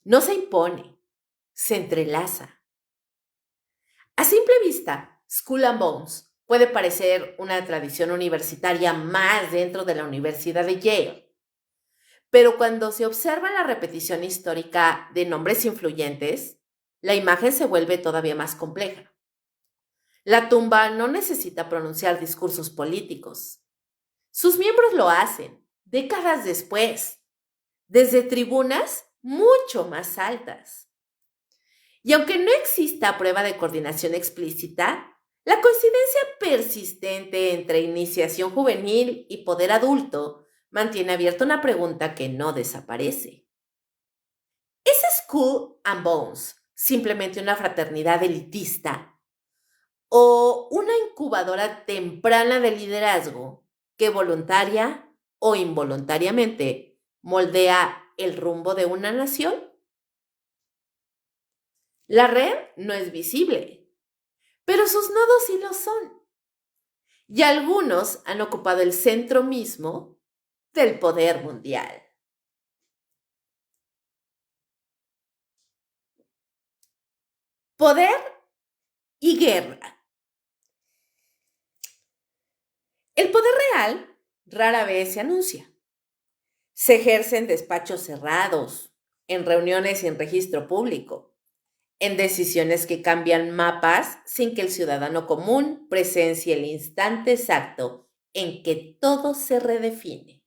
No se impone, se entrelaza. A simple vista, Skull and Bones puede parecer una tradición universitaria más dentro de la Universidad de Yale, pero cuando se observa la repetición histórica de nombres influyentes, la imagen se vuelve todavía más compleja. La tumba no necesita pronunciar discursos políticos. Sus miembros lo hacen, décadas después, desde tribunas mucho más altas. Y aunque no exista prueba de coordinación explícita, la coincidencia persistente entre iniciación juvenil y poder adulto mantiene abierta una pregunta que no desaparece. ¿Es Skull and Bones simplemente una fraternidad elitista o una incubadora temprana de liderazgo que voluntaria o involuntariamente moldea el rumbo de una nación? La red no es visible, pero sus nodos sí lo son. Y algunos han ocupado el centro mismo del poder mundial. Poder y guerra. El poder real rara vez se anuncia. Se ejerce en despachos cerrados, en reuniones sin registro público, en decisiones que cambian mapas sin que el ciudadano común presencie el instante exacto en que todo se redefine.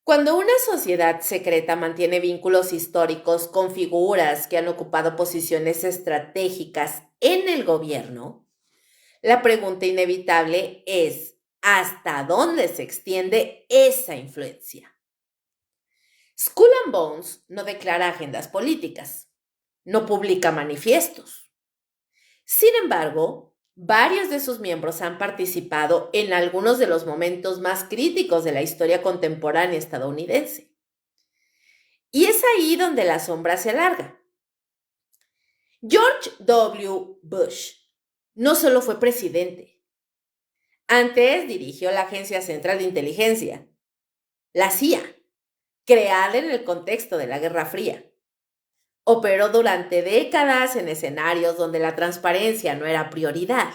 Cuando una sociedad secreta mantiene vínculos históricos con figuras que han ocupado posiciones estratégicas en el gobierno, la pregunta inevitable es ¿hasta dónde se extiende esa influencia? Skull and Bones no declara agendas políticas, no publica manifiestos. Sin embargo, varios de sus miembros han participado en algunos de los momentos más críticos de la historia contemporánea estadounidense. Y es ahí donde la sombra se alarga. George W. Bush no solo fue presidente, antes dirigió la Agencia Central de Inteligencia, la CIA, creada en el contexto de la Guerra Fría. Operó durante décadas en escenarios donde la transparencia no era prioridad.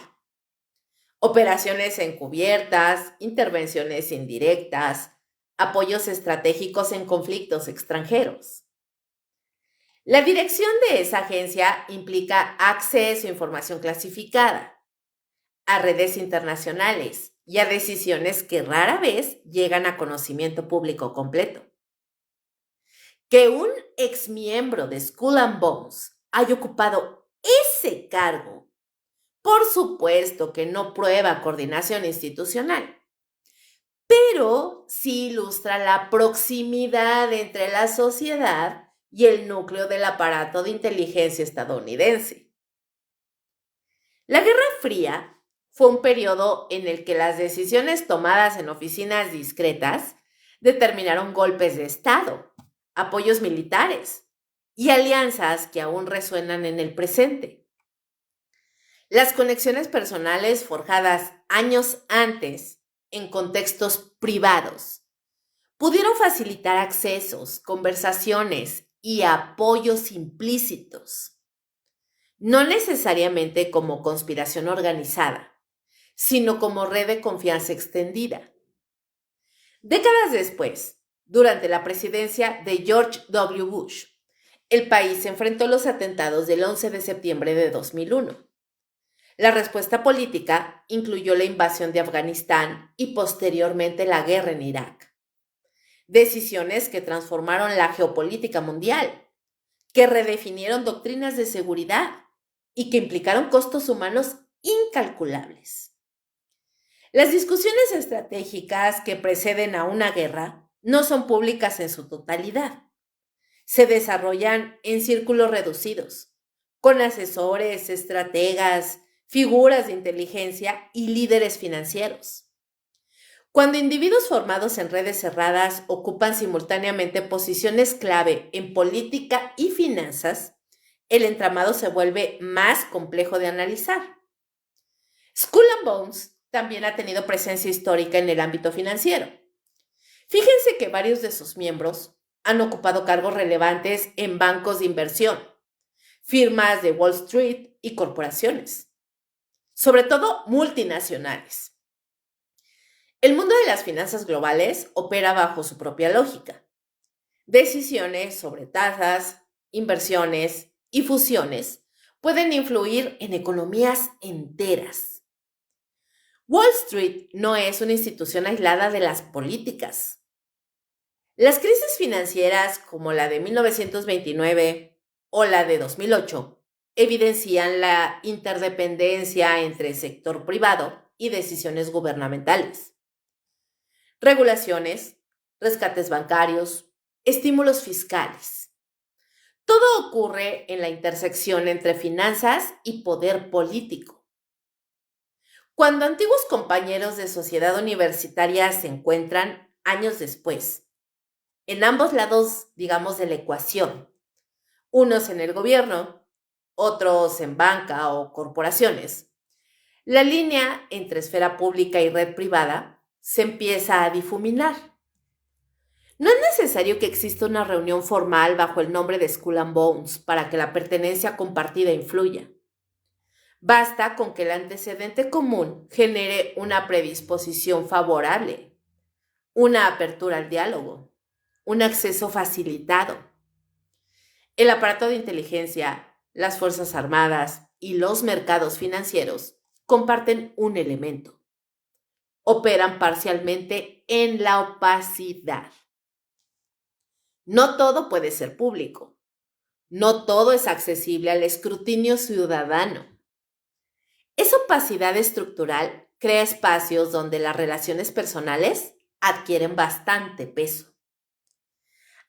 Operaciones encubiertas, intervenciones indirectas, apoyos estratégicos en conflictos extranjeros. La dirección de esa agencia implica acceso a información clasificada, a redes internacionales y a decisiones que rara vez llegan a conocimiento público completo. Que un exmiembro de Skull and Bones haya ocupado ese cargo, por supuesto que no prueba coordinación institucional, pero sí ilustra la proximidad entre la sociedad y el núcleo del aparato de inteligencia estadounidense. La Guerra Fría fue un periodo en el que las decisiones tomadas en oficinas discretas determinaron golpes de Estado, apoyos militares y alianzas que aún resuenan en el presente. Las conexiones personales forjadas años antes en contextos privados pudieron facilitar accesos, conversaciones y apoyos implícitos, no necesariamente como conspiración organizada, sino como red de confianza extendida. Décadas después, durante la presidencia de George W. Bush, el país se enfrentó a los atentados del 11 de septiembre de 2001. La respuesta política incluyó la invasión de Afganistán y posteriormente la guerra en Irak. Decisiones que transformaron la geopolítica mundial, que redefinieron doctrinas de seguridad y que implicaron costos humanos incalculables. Las discusiones estratégicas que preceden a una guerra no son públicas en su totalidad. Se desarrollan en círculos reducidos, con asesores, estrategas, figuras de inteligencia y líderes financieros. Cuando individuos formados en redes cerradas ocupan simultáneamente posiciones clave en política y finanzas, el entramado se vuelve más complejo de analizar. Skull and Bones también ha tenido presencia histórica en el ámbito financiero. Fíjense que varios de sus miembros han ocupado cargos relevantes en bancos de inversión, firmas de Wall Street y corporaciones, sobre todo multinacionales. El mundo de las finanzas globales opera bajo su propia lógica. Decisiones sobre tasas, inversiones y fusiones pueden influir en economías enteras. Wall Street no es una institución aislada de las políticas. Las crisis financieras como la de 1929 o la de 2008 evidencian la interdependencia entre el sector privado y decisiones gubernamentales. Regulaciones, rescates bancarios, estímulos fiscales. Todo ocurre en la intersección entre finanzas y poder político. Cuando antiguos compañeros de sociedad universitaria se encuentran años después, en ambos lados, digamos, de la ecuación, unos en el gobierno, otros en banca o corporaciones, la línea entre esfera pública y red privada se empieza a difuminar. No es necesario que exista una reunión formal bajo el nombre de Skull and Bones para que la pertenencia compartida influya. Basta con que el antecedente común genere una predisposición favorable, una apertura al diálogo, un acceso facilitado. El aparato de inteligencia, las Fuerzas Armadas y los mercados financieros comparten un elemento. Operan parcialmente en la opacidad. No todo puede ser público. No todo es accesible al escrutinio ciudadano. Esa opacidad estructural crea espacios donde las relaciones personales adquieren bastante peso.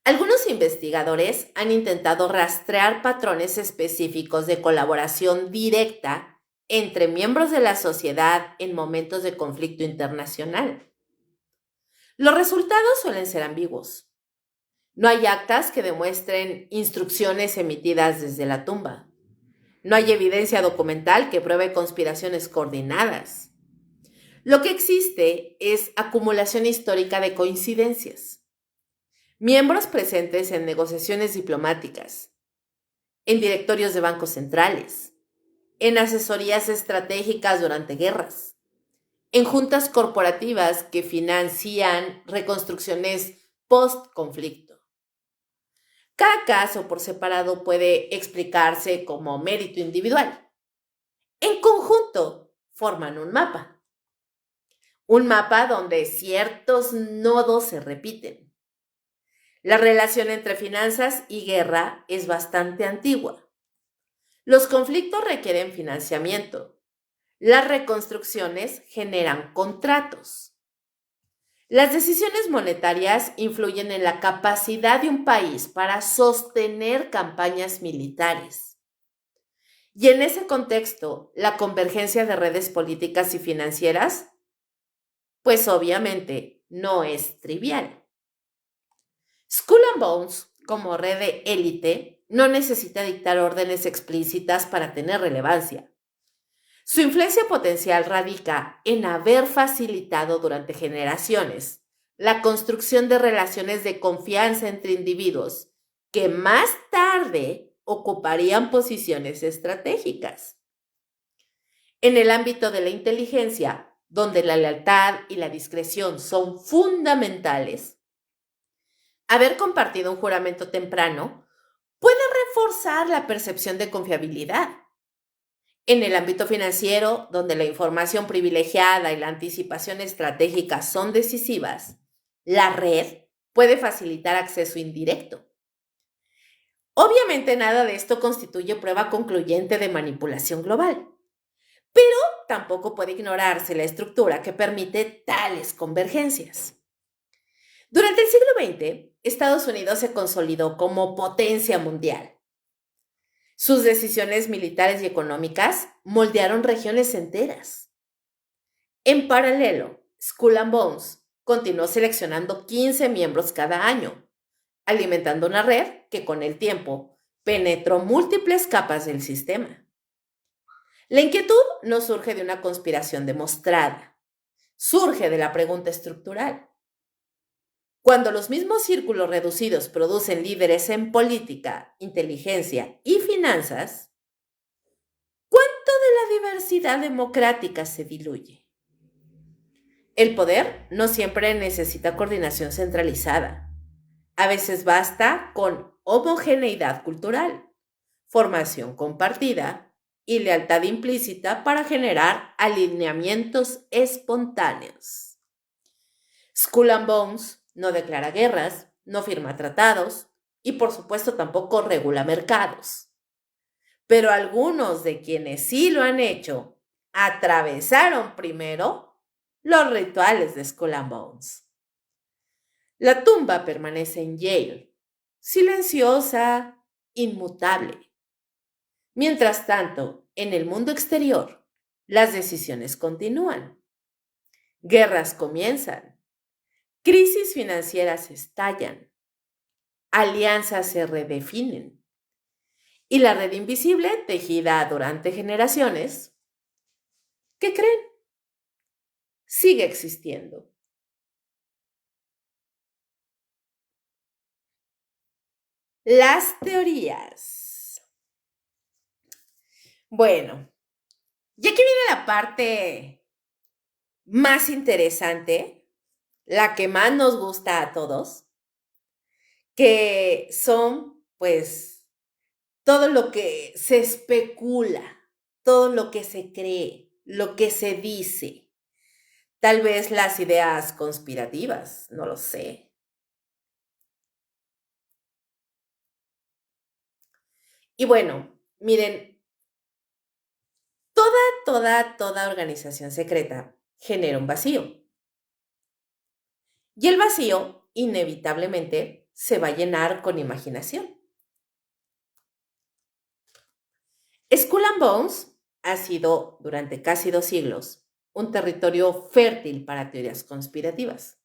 Algunos investigadores han intentado rastrear patrones específicos de colaboración directa entre miembros de la sociedad en momentos de conflicto internacional. Los resultados suelen ser ambiguos. No hay actas que demuestren instrucciones emitidas desde la tumba. No hay evidencia documental que pruebe conspiraciones coordinadas. Lo que existe es acumulación histórica de coincidencias. Miembros presentes en negociaciones diplomáticas, en directorios de bancos centrales, en asesorías estratégicas durante guerras, en juntas corporativas que financian reconstrucciones post-conflicto. Cada caso por separado puede explicarse como mérito individual. En conjunto, forman un mapa. Un mapa donde ciertos nodos se repiten. La relación entre finanzas y guerra es bastante antigua. Los conflictos requieren financiamiento. Las reconstrucciones generan contratos. Las decisiones monetarias influyen en la capacidad de un país para sostener campañas militares. Y en ese contexto, la convergencia de redes políticas y financieras, pues obviamente no es trivial. Skull and Bones, como red de élite, no necesita dictar órdenes explícitas para tener relevancia. Su influencia potencial radica en haber facilitado durante generaciones la construcción de relaciones de confianza entre individuos que más tarde ocuparían posiciones estratégicas. En el ámbito de la inteligencia, donde la lealtad y la discreción son fundamentales, haber compartido un juramento temprano puede reforzar la percepción de confiabilidad. En el ámbito financiero, donde la información privilegiada y la anticipación estratégica son decisivas, la red puede facilitar acceso indirecto. Obviamente nada de esto constituye prueba concluyente de manipulación global, pero tampoco puede ignorarse la estructura que permite tales convergencias. Durante el siglo XX, Estados Unidos se consolidó como potencia mundial. Sus decisiones militares y económicas moldearon regiones enteras. En paralelo, Skull and Bones continuó seleccionando 15 miembros cada año, alimentando una red que con el tiempo penetró múltiples capas del sistema. La inquietud no surge de una conspiración demostrada, surge de la pregunta estructural. Cuando los mismos círculos reducidos producen líderes en política, inteligencia y finanzas, ¿cuánto de la diversidad democrática se diluye? El poder no siempre necesita coordinación centralizada. A veces basta con homogeneidad cultural, formación compartida y lealtad implícita para generar alineamientos espontáneos. Skull and Bones no declara guerras, no firma tratados y por supuesto tampoco regula mercados. Pero algunos de quienes sí lo han hecho atravesaron primero los rituales de Skull and Bones. La tumba permanece en Yale, silenciosa, inmutable. Mientras tanto, en el mundo exterior, las decisiones continúan. Guerras comienzan. Crisis financieras estallan, alianzas se redefinen y la red invisible, tejida durante generaciones, ¿qué creen? Sigue existiendo. Las teorías. Bueno, y aquí viene la parte más interesante, la que más nos gusta a todos, que son, pues, todo lo que se especula, todo lo que se cree, lo que se dice, tal vez las ideas conspirativas, no lo sé. Y bueno, miren, toda organización secreta genera un vacío. Y el vacío, inevitablemente, se va a llenar con imaginación. Skull and Bones ha sido, durante casi 2 siglos, un territorio fértil para teorías conspirativas.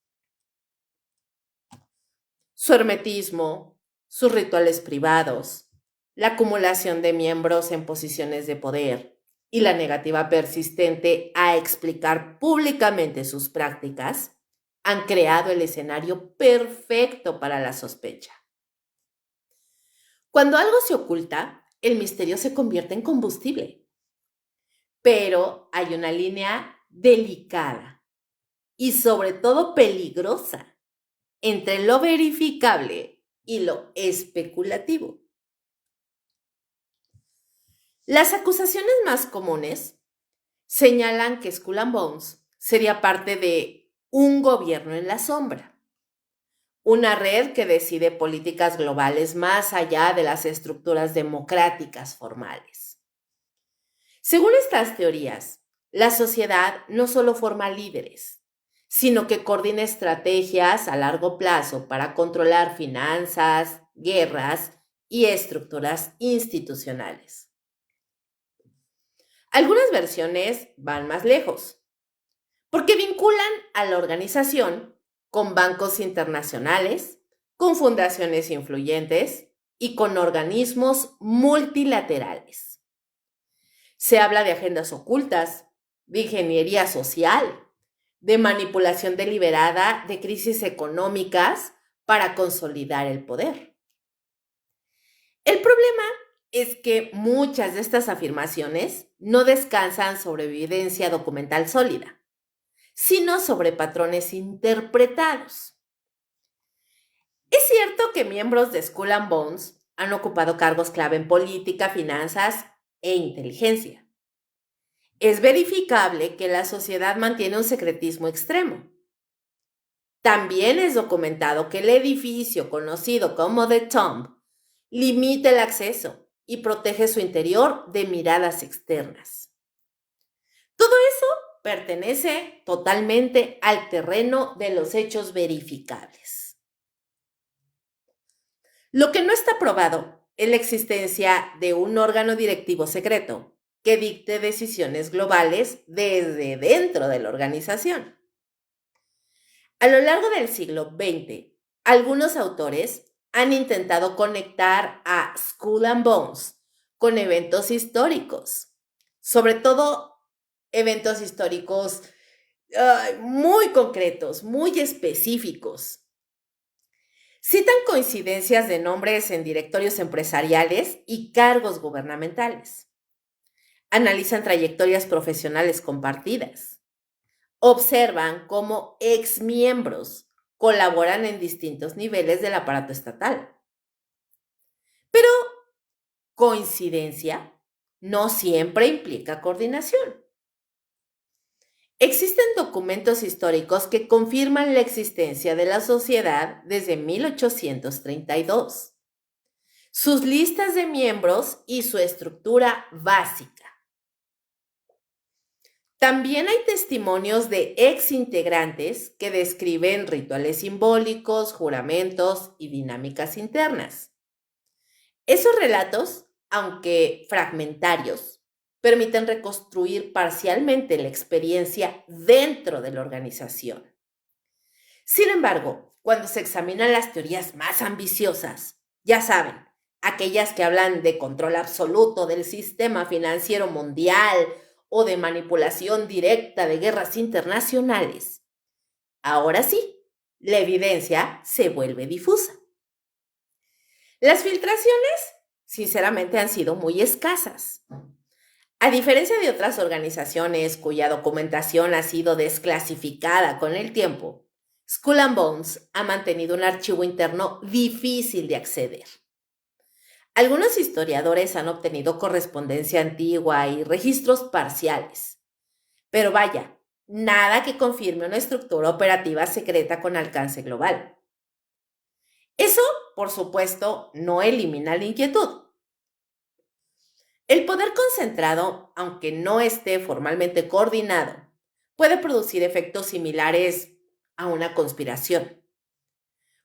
Su hermetismo, sus rituales privados, la acumulación de miembros en posiciones de poder y la negativa persistente a explicar públicamente sus prácticas han creado el escenario perfecto para la sospecha. Cuando algo se oculta, el misterio se convierte en combustible. Pero hay una línea delicada y sobre todo peligrosa entre lo verificable y lo especulativo. Las acusaciones más comunes señalan que Skull and Bones sería parte de un gobierno en la sombra, una red que decide políticas globales más allá de las estructuras democráticas formales. Según estas teorías, la sociedad no solo forma líderes, sino que coordina estrategias a largo plazo para controlar finanzas, guerras y estructuras institucionales. Algunas versiones van más lejos, porque vinculan a la organización con bancos internacionales, con fundaciones influyentes y con organismos multilaterales. Se habla de agendas ocultas, de ingeniería social, de manipulación deliberada de crisis económicas para consolidar el poder. El problema es que muchas de estas afirmaciones no descansan sobre evidencia documental sólida, sino sobre patrones interpretados. Es cierto que miembros de Skull and Bones han ocupado cargos clave en política, finanzas e inteligencia. Es verificable que la sociedad mantiene un secretismo extremo. También es documentado que el edificio conocido como The Tomb limita el acceso y protege su interior de miradas externas. Todo eso pertenece totalmente al terreno de los hechos verificables. Lo que no está probado es la existencia de un órgano directivo secreto que dicte decisiones globales desde dentro de la organización. A lo largo del siglo XX, algunos autores han intentado conectar a Skull and Bones con eventos históricos, sobre todo eventos históricos muy concretos, muy específicos. Citan coincidencias de nombres en directorios empresariales y cargos gubernamentales. Analizan trayectorias profesionales compartidas. Observan cómo exmiembros colaboran en distintos niveles del aparato estatal. Pero coincidencia no siempre implica coordinación. Existen documentos históricos que confirman la existencia de la sociedad desde 1832, sus listas de miembros y su estructura básica. También hay testimonios de exintegrantes que describen rituales simbólicos, juramentos y dinámicas internas. Esos relatos, aunque fragmentarios, permiten reconstruir parcialmente la experiencia dentro de la organización. Sin embargo, cuando se examinan las teorías más ambiciosas, ya saben, aquellas que hablan de control absoluto del sistema financiero mundial o de manipulación directa de guerras internacionales, ahora sí, la evidencia se vuelve difusa. Las filtraciones, sinceramente, han sido muy escasas. A diferencia de otras organizaciones cuya documentación ha sido desclasificada con el tiempo, Skull and Bones ha mantenido un archivo interno difícil de acceder. Algunos historiadores han obtenido correspondencia antigua y registros parciales, pero vaya, nada que confirme una estructura operativa secreta con alcance global. Eso, por supuesto, no elimina la inquietud. El poder concentrado, aunque no esté formalmente coordinado, puede producir efectos similares a una conspiración.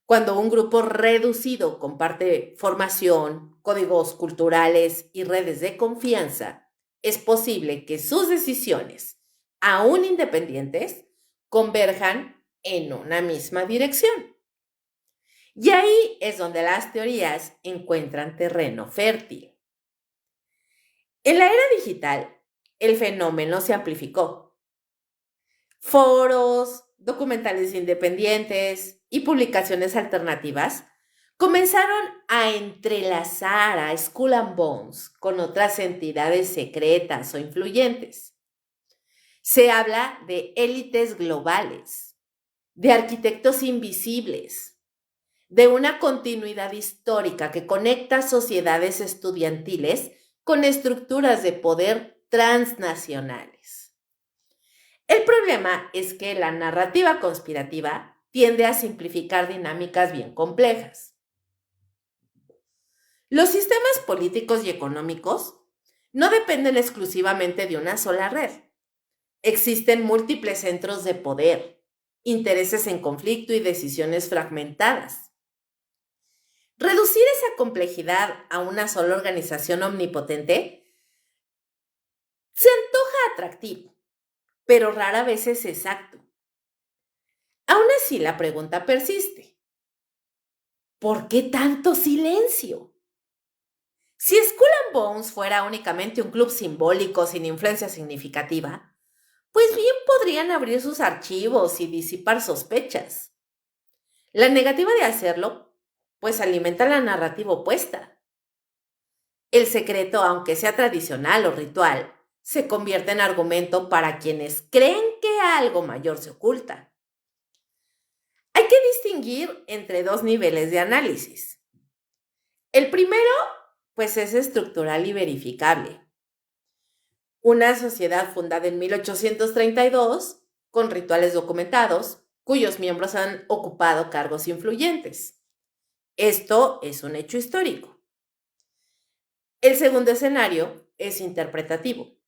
Cuando un grupo reducido comparte formación, códigos culturales y redes de confianza, es posible que sus decisiones, aún independientes, converjan en una misma dirección. Y ahí es donde las teorías encuentran terreno fértil. En la era digital, el fenómeno se amplificó. Foros, documentales independientes y publicaciones alternativas comenzaron a entrelazar a Skull and Bones con otras entidades secretas o influyentes. Se habla de élites globales, de arquitectos invisibles, de una continuidad histórica que conecta sociedades estudiantiles con estructuras de poder transnacionales. El problema es que la narrativa conspirativa tiende a simplificar dinámicas bien complejas. Los sistemas políticos y económicos no dependen exclusivamente de una sola red. Existen múltiples centros de poder, intereses en conflicto y decisiones fragmentadas. Reducir esa complejidad a una sola organización omnipotente se antoja atractivo, pero rara vez es exacto. Aún así, la pregunta persiste. ¿Por qué tanto silencio? Si Skull and Bones fuera únicamente un club simbólico sin influencia significativa, pues bien podrían abrir sus archivos y disipar sospechas. La negativa de hacerlo, pues alimenta la narrativa opuesta. El secreto, aunque sea tradicional o ritual, se convierte en argumento para quienes creen que algo mayor se oculta. Hay que distinguir entre dos niveles de análisis. El primero, pues es estructural y verificable. Una sociedad fundada en 1832, con rituales documentados, cuyos miembros han ocupado cargos influyentes. Esto es un hecho histórico. El segundo escenario es interpretativo.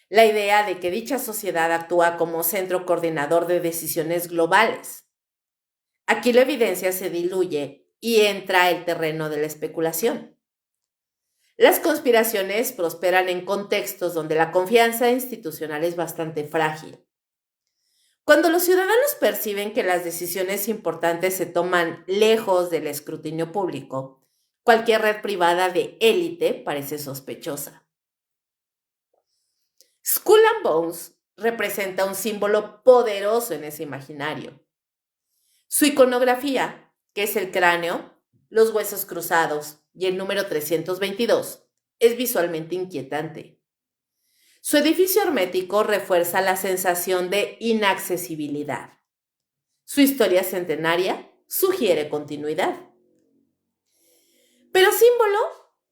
La idea de que dicha sociedad actúa como centro coordinador de decisiones globales. Aquí la evidencia se diluye y entra el terreno de la especulación. Las conspiraciones prosperan en contextos donde la confianza institucional es bastante frágil. Cuando los ciudadanos perciben que las decisiones importantes se toman lejos del escrutinio público, cualquier red privada de élite parece sospechosa. Skull and Bones representa un símbolo poderoso en ese imaginario. Su iconografía, que es el cráneo, los huesos cruzados y el número 322, es visualmente inquietante. Su edificio hermético refuerza la sensación de inaccesibilidad. Su historia centenaria sugiere continuidad. Pero símbolo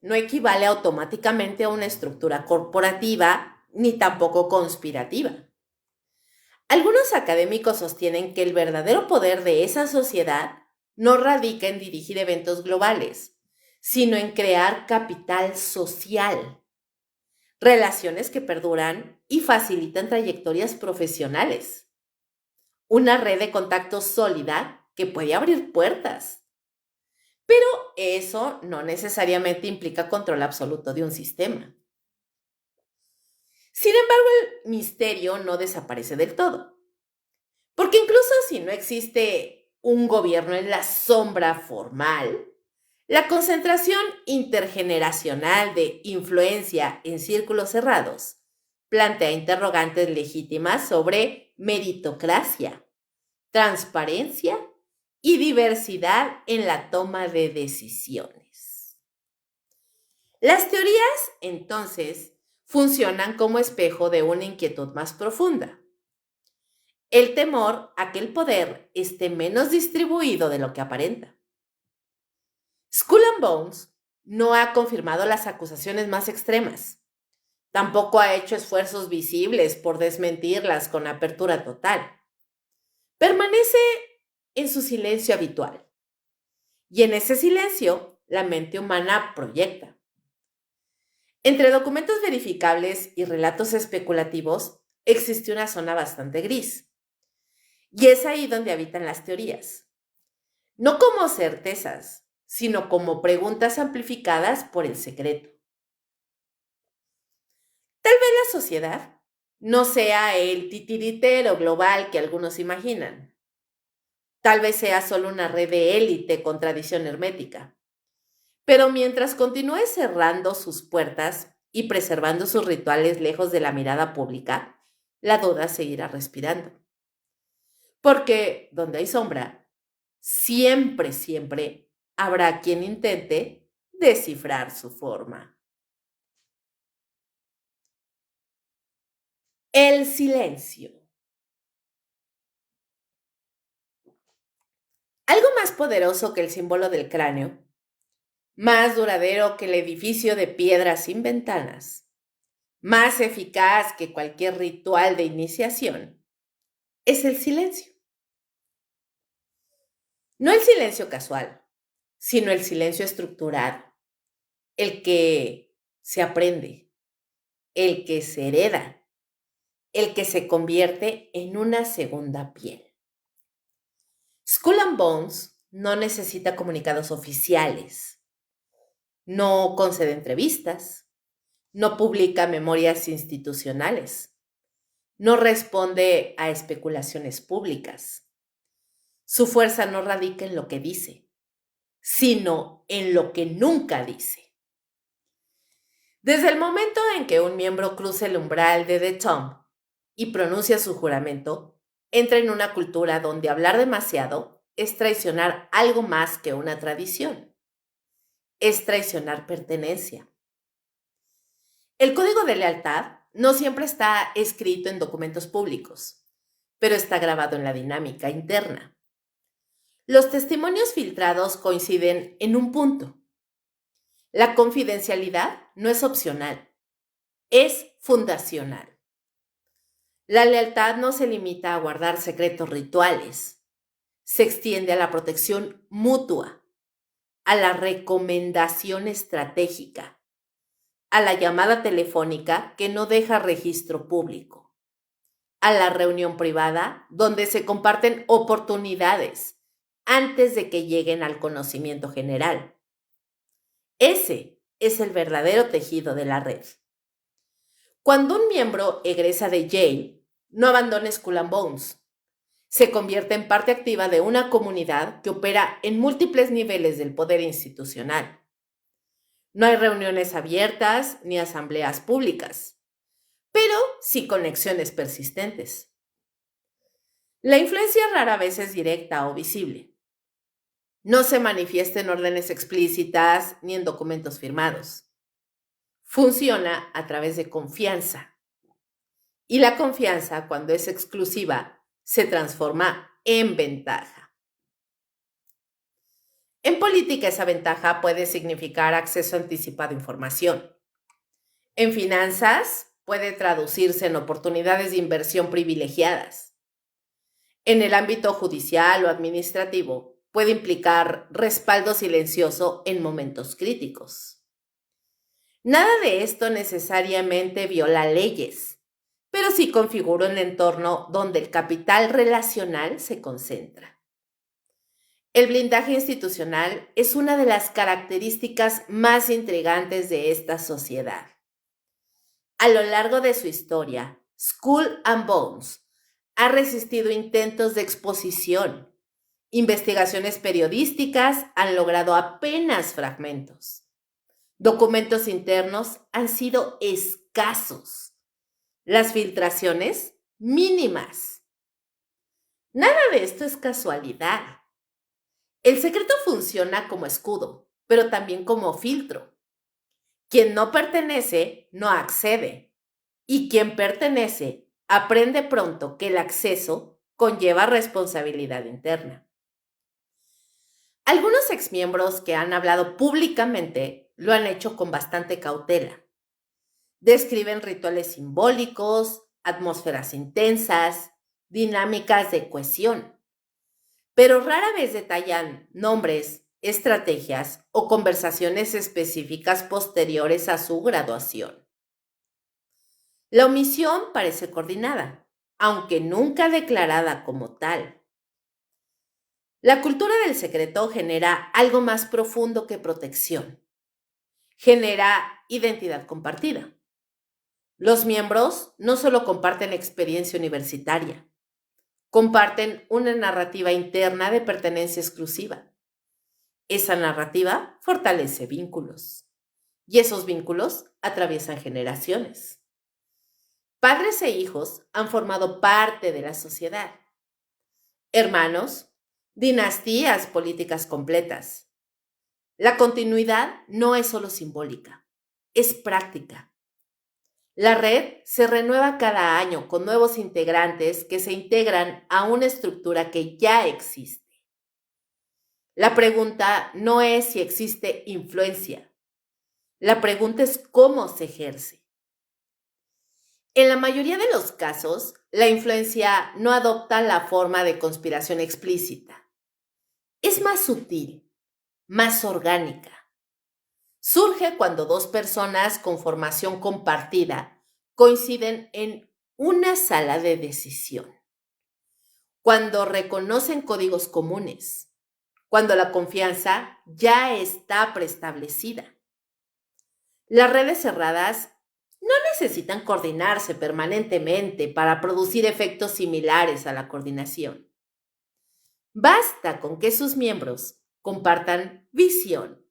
no equivale automáticamente a una estructura corporativa ni tampoco conspirativa. Algunos académicos sostienen que el verdadero poder de esa sociedad no radica en dirigir eventos globales, sino en crear capital social, relaciones que perduran y facilitan trayectorias profesionales, una red de contactos sólida que puede abrir puertas. Pero eso no necesariamente implica control absoluto de un sistema. Sin embargo, el misterio no desaparece del todo, porque incluso si no existe un gobierno en la sombra formal, la concentración intergeneracional de influencia en círculos cerrados plantea interrogantes legítimas sobre meritocracia, transparencia y diversidad en la toma de decisiones. Las teorías, entonces, funcionan como espejo de una inquietud más profunda. El temor a que el poder esté menos distribuido de lo que aparenta. Skull and Bones no ha confirmado las acusaciones más extremas. Tampoco ha hecho esfuerzos visibles por desmentirlas con apertura total. Permanece en su silencio habitual. Y en ese silencio, la mente humana proyecta. Entre documentos verificables y relatos especulativos, existe una zona bastante gris. Y es ahí donde habitan las teorías. No como certezas, sino como preguntas amplificadas por el secreto. Tal vez la sociedad no sea el titiritero global que algunos imaginan. Tal vez sea solo una red de élite con tradición hermética. Pero mientras continúe cerrando sus puertas y preservando sus rituales lejos de la mirada pública, la duda seguirá respirando. Porque donde hay sombra, siempre habrá quien intente descifrar su forma. El silencio. Algo más poderoso que el símbolo del cráneo, más duradero que el edificio de piedra sin ventanas, más eficaz que cualquier ritual de iniciación, es el silencio. No el silencio casual, sino el silencio estructurado, el que se aprende, el que se hereda, el que se convierte en una segunda piel. Skull and Bones no necesita comunicados oficiales, no concede entrevistas, no publica memorias institucionales, no responde a especulaciones públicas. Su fuerza no radica en lo que dice, sino en lo que nunca dice. Desde el momento en que un miembro cruza el umbral de The Tomb y pronuncia su juramento, entra en una cultura donde hablar demasiado es traicionar algo más que una tradición. Es traicionar pertenencia. El código de lealtad no siempre está escrito en documentos públicos, pero está grabado en la dinámica interna. Los testimonios filtrados coinciden en un punto. La confidencialidad no es opcional, es fundacional. La lealtad no se limita a guardar secretos rituales, se extiende a la protección mutua, a la recomendación estratégica, a la llamada telefónica que no deja registro público, a la reunión privada donde se comparten oportunidades antes de que lleguen al conocimiento general. Ese es el verdadero tejido de la red. Cuando un miembro egresa de Yale, no abandona Skull and Bones. Se convierte en parte activa de una comunidad que opera en múltiples niveles del poder institucional. No hay reuniones abiertas ni asambleas públicas, pero sí conexiones persistentes. La influencia rara vez es directa o visible. No se manifiesta en órdenes explícitas ni en documentos firmados. Funciona a través de confianza. Y la confianza, cuando es exclusiva, se transforma en ventaja. En política, esa ventaja puede significar acceso anticipado a información. En finanzas, puede traducirse en oportunidades de inversión privilegiadas. En el ámbito judicial o administrativo, puede implicar respaldo silencioso en momentos críticos. Nada de esto necesariamente viola leyes, pero sí configura un entorno donde el capital relacional se concentra. El blindaje institucional es una de las características más intrigantes de esta sociedad. A lo largo de su historia, Skull and Bones ha resistido intentos de exposición. Investigaciones periodísticas han logrado apenas fragmentos. Documentos internos han sido escasos. Las filtraciones, mínimas. Nada de esto es casualidad. El secreto funciona como escudo, pero también como filtro. Quien no pertenece no accede, y quien pertenece aprende pronto que el acceso conlleva responsabilidad interna. Algunos exmiembros que han hablado públicamente lo han hecho con bastante cautela. Describen rituales simbólicos, atmósferas intensas, dinámicas de cohesión, pero rara vez detallan nombres, estrategias o conversaciones específicas posteriores a su graduación. La omisión parece coordinada, aunque nunca declarada como tal. La cultura del secreto genera algo más profundo que protección. Genera identidad compartida. Los miembros no solo comparten experiencia universitaria, comparten una narrativa interna de pertenencia exclusiva. Esa narrativa fortalece vínculos y esos vínculos atraviesan generaciones. Padres e hijos han formado parte de la sociedad. Hermanos, dinastías políticas completas. La continuidad no es solo simbólica, es práctica. La red se renueva cada año con nuevos integrantes que se integran a una estructura que ya existe. La pregunta no es si existe influencia, la pregunta es cómo se ejerce. En la mayoría de los casos, la influencia no adopta la forma de conspiración explícita. Es más sutil, más orgánica. Surge cuando dos personas con formación compartida coinciden en una sala de decisión, cuando reconocen códigos comunes, cuando la confianza ya está preestablecida. Las redes cerradas no necesitan coordinarse permanentemente para producir efectos similares a la coordinación. Basta con que sus miembros compartan visión,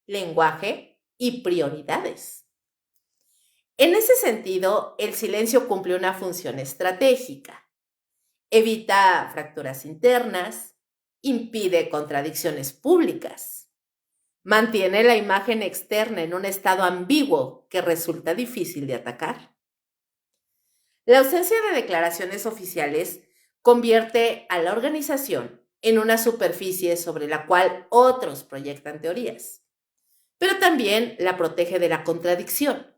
lenguaje y prioridades. En ese sentido, el silencio cumple una función estratégica. Evita fracturas internas, impide contradicciones públicas, mantiene la imagen externa en un estado ambiguo que resulta difícil de atacar. La ausencia de declaraciones oficiales convierte a la organización en una superficie sobre la cual otros proyectan teorías, pero también la protege de la contradicción.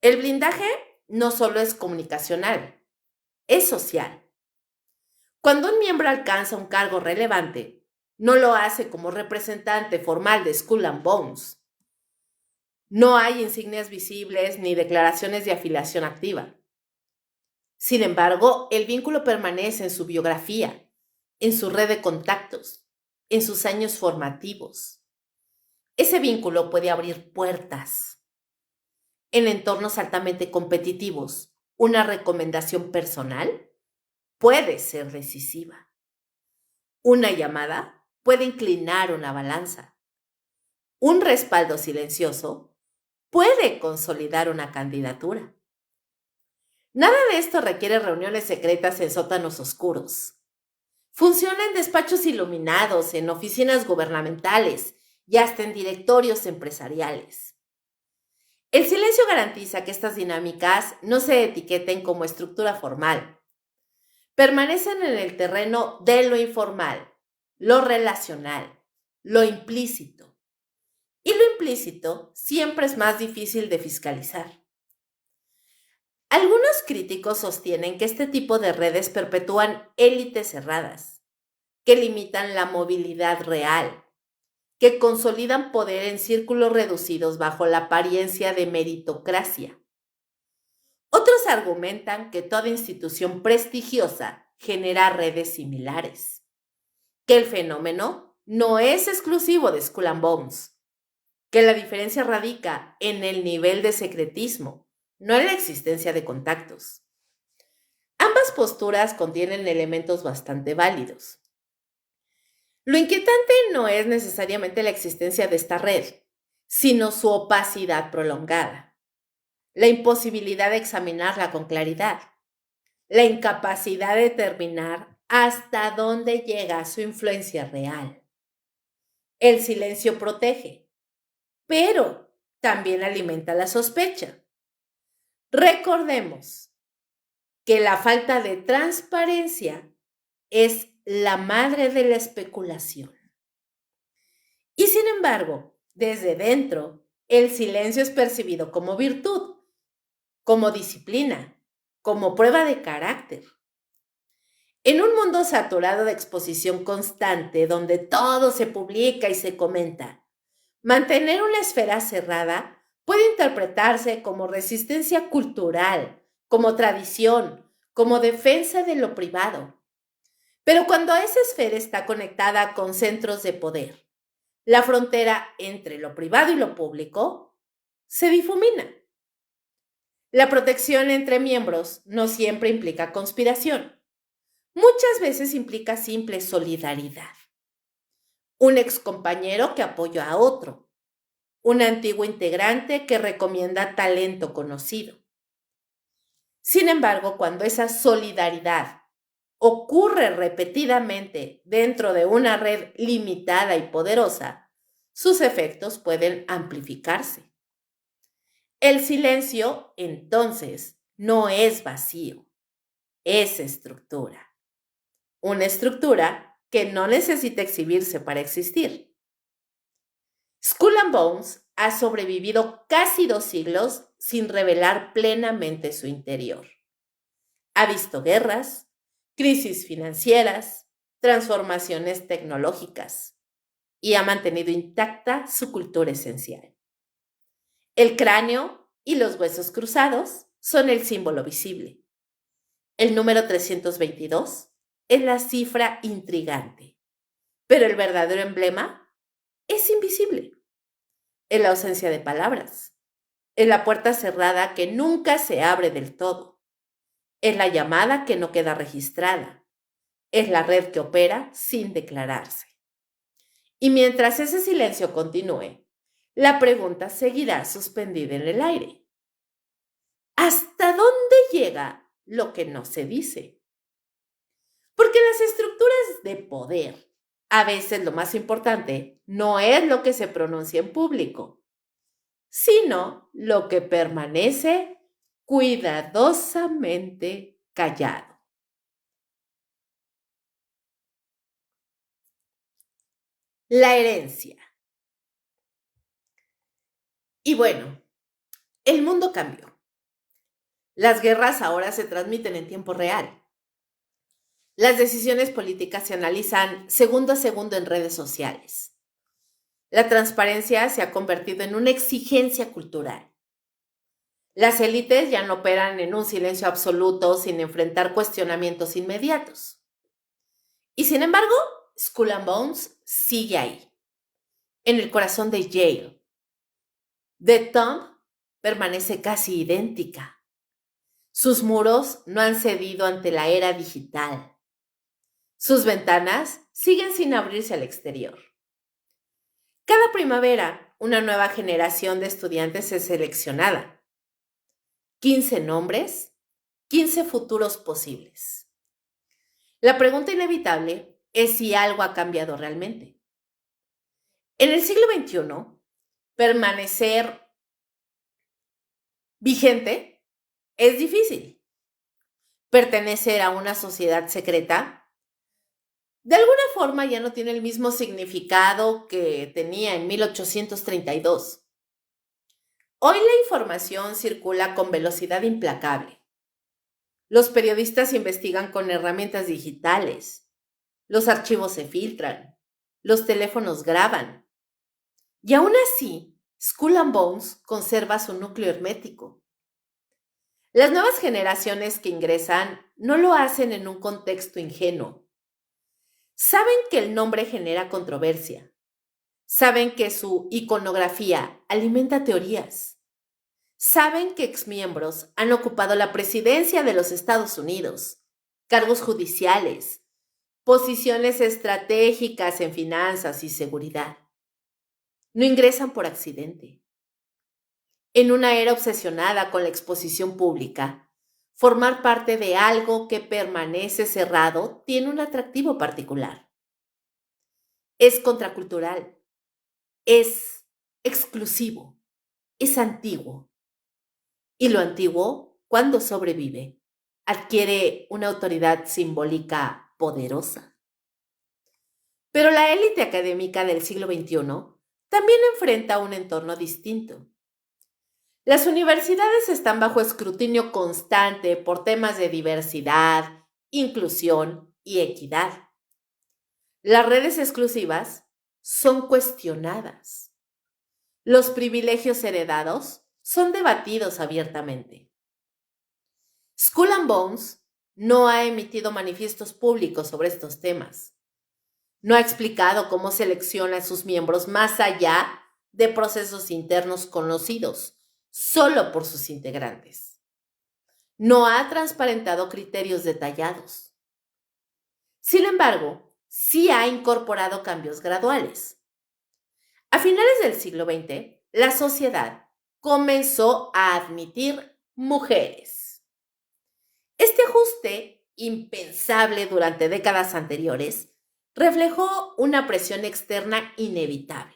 El blindaje no solo es comunicacional, es social. Cuando un miembro alcanza un cargo relevante, no lo hace como representante formal de Skull and Bones. No hay insignias visibles ni declaraciones de afiliación activa. Sin embargo, el vínculo permanece en su biografía, en su red de contactos, en sus años formativos. Ese vínculo puede abrir puertas. En entornos altamente competitivos, una recomendación personal puede ser decisiva. Una llamada puede inclinar una balanza. Un respaldo silencioso puede consolidar una candidatura. Nada de esto requiere reuniones secretas en sótanos oscuros. Funciona en despachos iluminados, en oficinas gubernamentales y hasta en directorios empresariales. El silencio garantiza que estas dinámicas no se etiqueten como estructura formal. Permanecen en el terreno de lo informal, lo relacional, lo implícito. Y lo implícito siempre es más difícil de fiscalizar. Algunos críticos sostienen que este tipo de redes perpetúan élites cerradas, que limitan la movilidad real, que consolidan poder en círculos reducidos bajo la apariencia de meritocracia. Otros argumentan que toda institución prestigiosa genera redes similares, que el fenómeno no es exclusivo de Skull and Bones, que la diferencia radica en el nivel de secretismo, no en la existencia de contactos. Ambas posturas contienen elementos bastante válidos. Lo inquietante no es necesariamente la existencia de esta red, sino su opacidad prolongada, la imposibilidad de examinarla con claridad, la incapacidad de determinar hasta dónde llega su influencia real. El silencio protege, pero también alimenta la sospecha. Recordemos que la falta de transparencia es la madre de la especulación. Y sin embargo, Desde dentro, el silencio es percibido como virtud, como disciplina, como prueba de carácter. En un mundo saturado de exposición constante, donde todo se publica y se comenta, mantener una esfera cerrada puede interpretarse como resistencia cultural, como tradición, como defensa de lo privado. Pero cuando esa esfera está conectada con centros de poder, la frontera entre lo privado y lo público se difumina. La protección entre miembros no siempre implica conspiración. Muchas veces implica simple solidaridad. Un excompañero que apoya a otro. Un antiguo integrante que recomienda talento conocido. Sin embargo, cuando esa solidaridad ocurre repetidamente dentro de una red limitada y poderosa, sus efectos pueden amplificarse. El silencio, entonces, no es vacío, es estructura. Una estructura que no necesita exhibirse para existir. Skull and Bones ha sobrevivido casi 2 siglos sin revelar plenamente su interior. Ha visto guerras, crisis financieras, transformaciones tecnológicas y ha mantenido intacta su cultura esencial. El cráneo y los huesos cruzados son el símbolo visible. El número 322 es la cifra intrigante, pero el verdadero emblema es invisible. Es la ausencia de palabras. Es la puerta cerrada que nunca se abre del todo. Es la llamada que no queda registrada. Es la red que opera sin declararse. Y mientras ese silencio continúe, la pregunta seguirá suspendida en el aire. ¿Hasta dónde llega lo que no se dice? Porque las estructuras de poder, a veces lo más importante, no es lo que se pronuncia en público, sino lo que permanece cuidadosamente callado. La herencia. Y bueno, el mundo cambió. Las guerras ahora se transmiten en tiempo real. Las decisiones políticas se analizan segundo a segundo en redes sociales. La transparencia se ha convertido en una exigencia cultural. Las élites ya no operan en un silencio absoluto sin enfrentar cuestionamientos inmediatos. Y sin embargo, Skull and Bones sigue ahí, en el corazón de Yale. The Tomb permanece casi idéntica. Sus muros no han cedido ante la era digital. Sus ventanas siguen sin abrirse al exterior. Cada primavera, una nueva generación de estudiantes es seleccionada. 15 nombres, 15 futuros posibles. La pregunta inevitable es si algo ha cambiado realmente. En el siglo XXI, permanecer vigente es difícil. Pertenecer a una sociedad secreta, de alguna forma ya no tiene el mismo significado que tenía en 1832. Hoy la información circula con velocidad implacable. Los periodistas investigan con herramientas digitales. Los archivos se filtran. Los teléfonos graban. Y aún así, Skull and Bones conserva su núcleo hermético. Las nuevas generaciones que ingresan no lo hacen en un contexto ingenuo. Saben que el nombre genera controversia. Saben que su iconografía alimenta teorías. Saben que exmiembros han ocupado la presidencia de los Estados Unidos, cargos judiciales, posiciones estratégicas en finanzas y seguridad. No ingresan por accidente. En una era obsesionada con la exposición pública, formar parte de algo que permanece cerrado tiene un atractivo particular. Es contracultural, es exclusivo, es antiguo. Y lo antiguo, cuando sobrevive, adquiere una autoridad simbólica poderosa. Pero la élite académica del siglo XXI también enfrenta un entorno distinto. Las universidades están bajo escrutinio constante por temas de diversidad, inclusión y equidad. Las redes exclusivas son cuestionadas. Los privilegios heredados son debatidos abiertamente. Skull and Bones no ha emitido manifiestos públicos sobre estos temas. No ha explicado cómo selecciona a sus miembros más allá de procesos internos conocidos, solo por sus integrantes. No ha transparentado criterios detallados. Sin embargo, sí ha incorporado cambios graduales. A finales del siglo XX, la sociedad comenzó a admitir mujeres. Este ajuste, impensable durante décadas anteriores, reflejó una presión externa inevitable.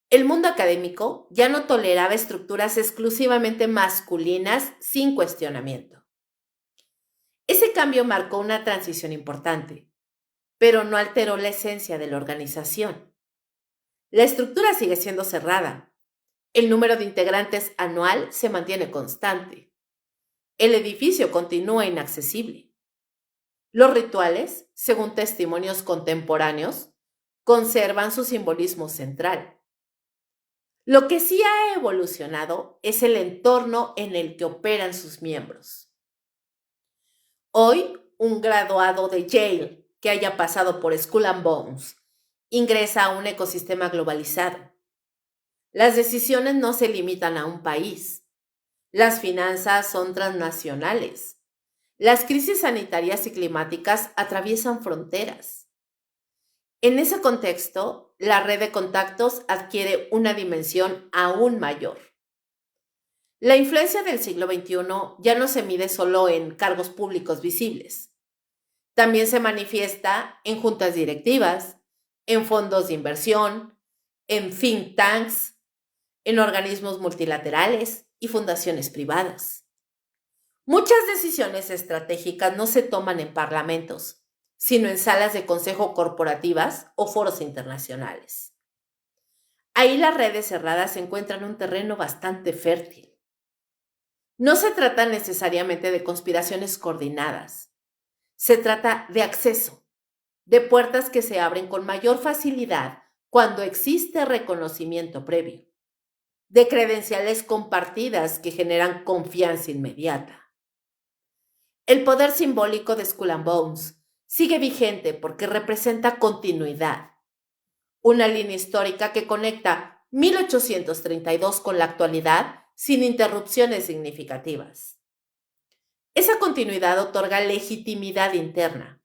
El mundo académico ya no toleraba estructuras exclusivamente masculinas sin cuestionamiento. Ese cambio marcó una transición importante, pero no alteró la esencia de la organización. La estructura sigue siendo cerrada. El número de integrantes anual se mantiene constante. El edificio continúa inaccesible. Los rituales, según testimonios contemporáneos, conservan su simbolismo central. Lo que sí ha evolucionado es el entorno en el que operan sus miembros. Hoy, un graduado de Yale que haya pasado por Skull and Bones ingresa a un ecosistema globalizado. Las decisiones no se limitan a un país. Las finanzas son transnacionales. Las crisis sanitarias y climáticas atraviesan fronteras. En ese contexto, la red de contactos adquiere una dimensión aún mayor. La influencia del siglo XXI ya no se mide solo en cargos públicos visibles. También se manifiesta en juntas directivas, en fondos de inversión, en think tanks, en organismos multilaterales y fundaciones privadas. Muchas decisiones estratégicas no se toman en parlamentos, sino en salas de consejo corporativas o foros internacionales. Ahí las redes cerradas encuentran un terreno bastante fértil. No se trata necesariamente de conspiraciones coordinadas. Se trata de acceso, de puertas que se abren con mayor facilidad cuando existe reconocimiento previo, de credenciales compartidas que generan confianza inmediata. El poder simbólico de Skull and Bones sigue vigente porque representa continuidad, una línea histórica que conecta 1832 con la actualidad sin interrupciones significativas. Esa continuidad otorga legitimidad interna.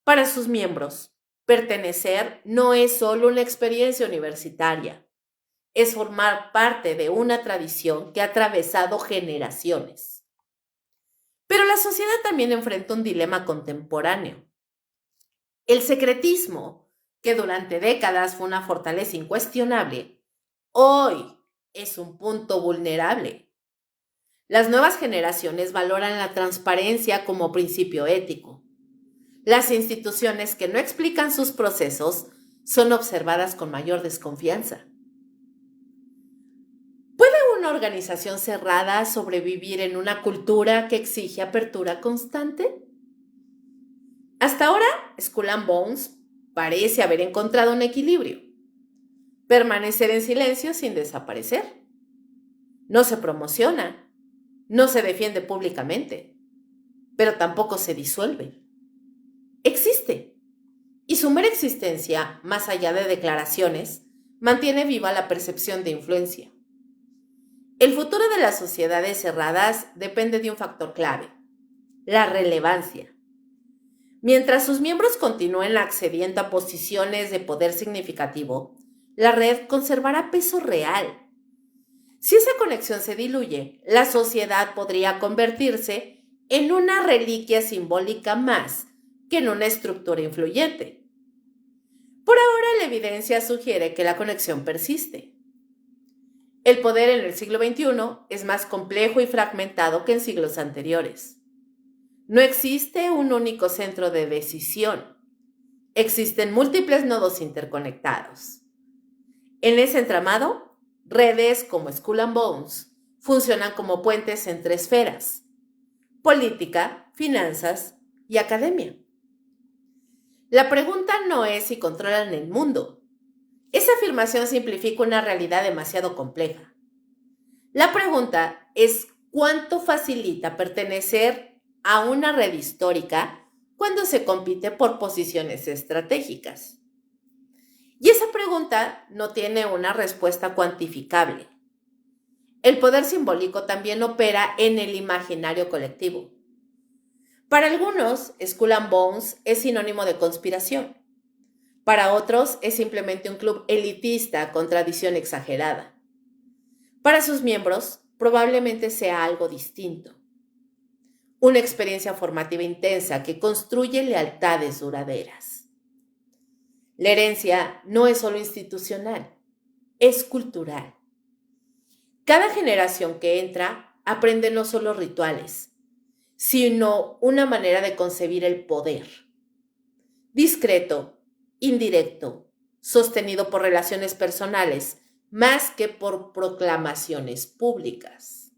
Para sus miembros, pertenecer no es solo una experiencia universitaria, es formar parte de una tradición que ha atravesado generaciones. Pero la sociedad también enfrenta un dilema contemporáneo. El secretismo, que durante décadas fue una fortaleza incuestionable, hoy es un punto vulnerable. Las nuevas generaciones valoran la transparencia como principio ético. Las instituciones que no explican sus procesos son observadas con mayor desconfianza. ¿Puede una organización cerrada sobrevivir en una cultura que exige apertura constante? Hasta ahora, Skull and Bones parece haber encontrado un equilibrio. Permanecer en silencio sin desaparecer. No se promociona, no se defiende públicamente, pero tampoco se disuelve. Existe. Y su mera existencia, más allá de declaraciones, mantiene viva la percepción de influencia. El futuro de las sociedades cerradas depende de un factor clave: la relevancia. Mientras sus miembros continúen accediendo a posiciones de poder significativo, la red conservará peso real. Si esa conexión se diluye, la sociedad podría convertirse en una reliquia simbólica más que en una estructura influyente. Por ahora, la evidencia sugiere que la conexión persiste. El poder en el siglo XXI es más complejo y fragmentado que en siglos anteriores. No existe un único centro de decisión. Existen múltiples nodos interconectados. En ese entramado, redes como Skull and Bones funcionan como puentes entre esferas: política, finanzas y academia. La pregunta no es si controlan el mundo. Esa afirmación simplifica una realidad demasiado compleja. La pregunta es cuánto facilita pertenecer a una red histórica cuando se compite por posiciones estratégicas. Y esa pregunta no tiene una respuesta cuantificable. El poder simbólico también opera en el imaginario colectivo. Para algunos, Skull and Bones es sinónimo de conspiración. Para otros, es simplemente un club elitista con tradición exagerada. Para sus miembros, probablemente sea algo distinto. Una experiencia formativa intensa que construye lealtades duraderas. La herencia no es solo institucional, es cultural. Cada generación que entra aprende no solo rituales, sino una manera de concebir el poder. Discreto, indirecto, sostenido por relaciones personales, más que por proclamaciones públicas.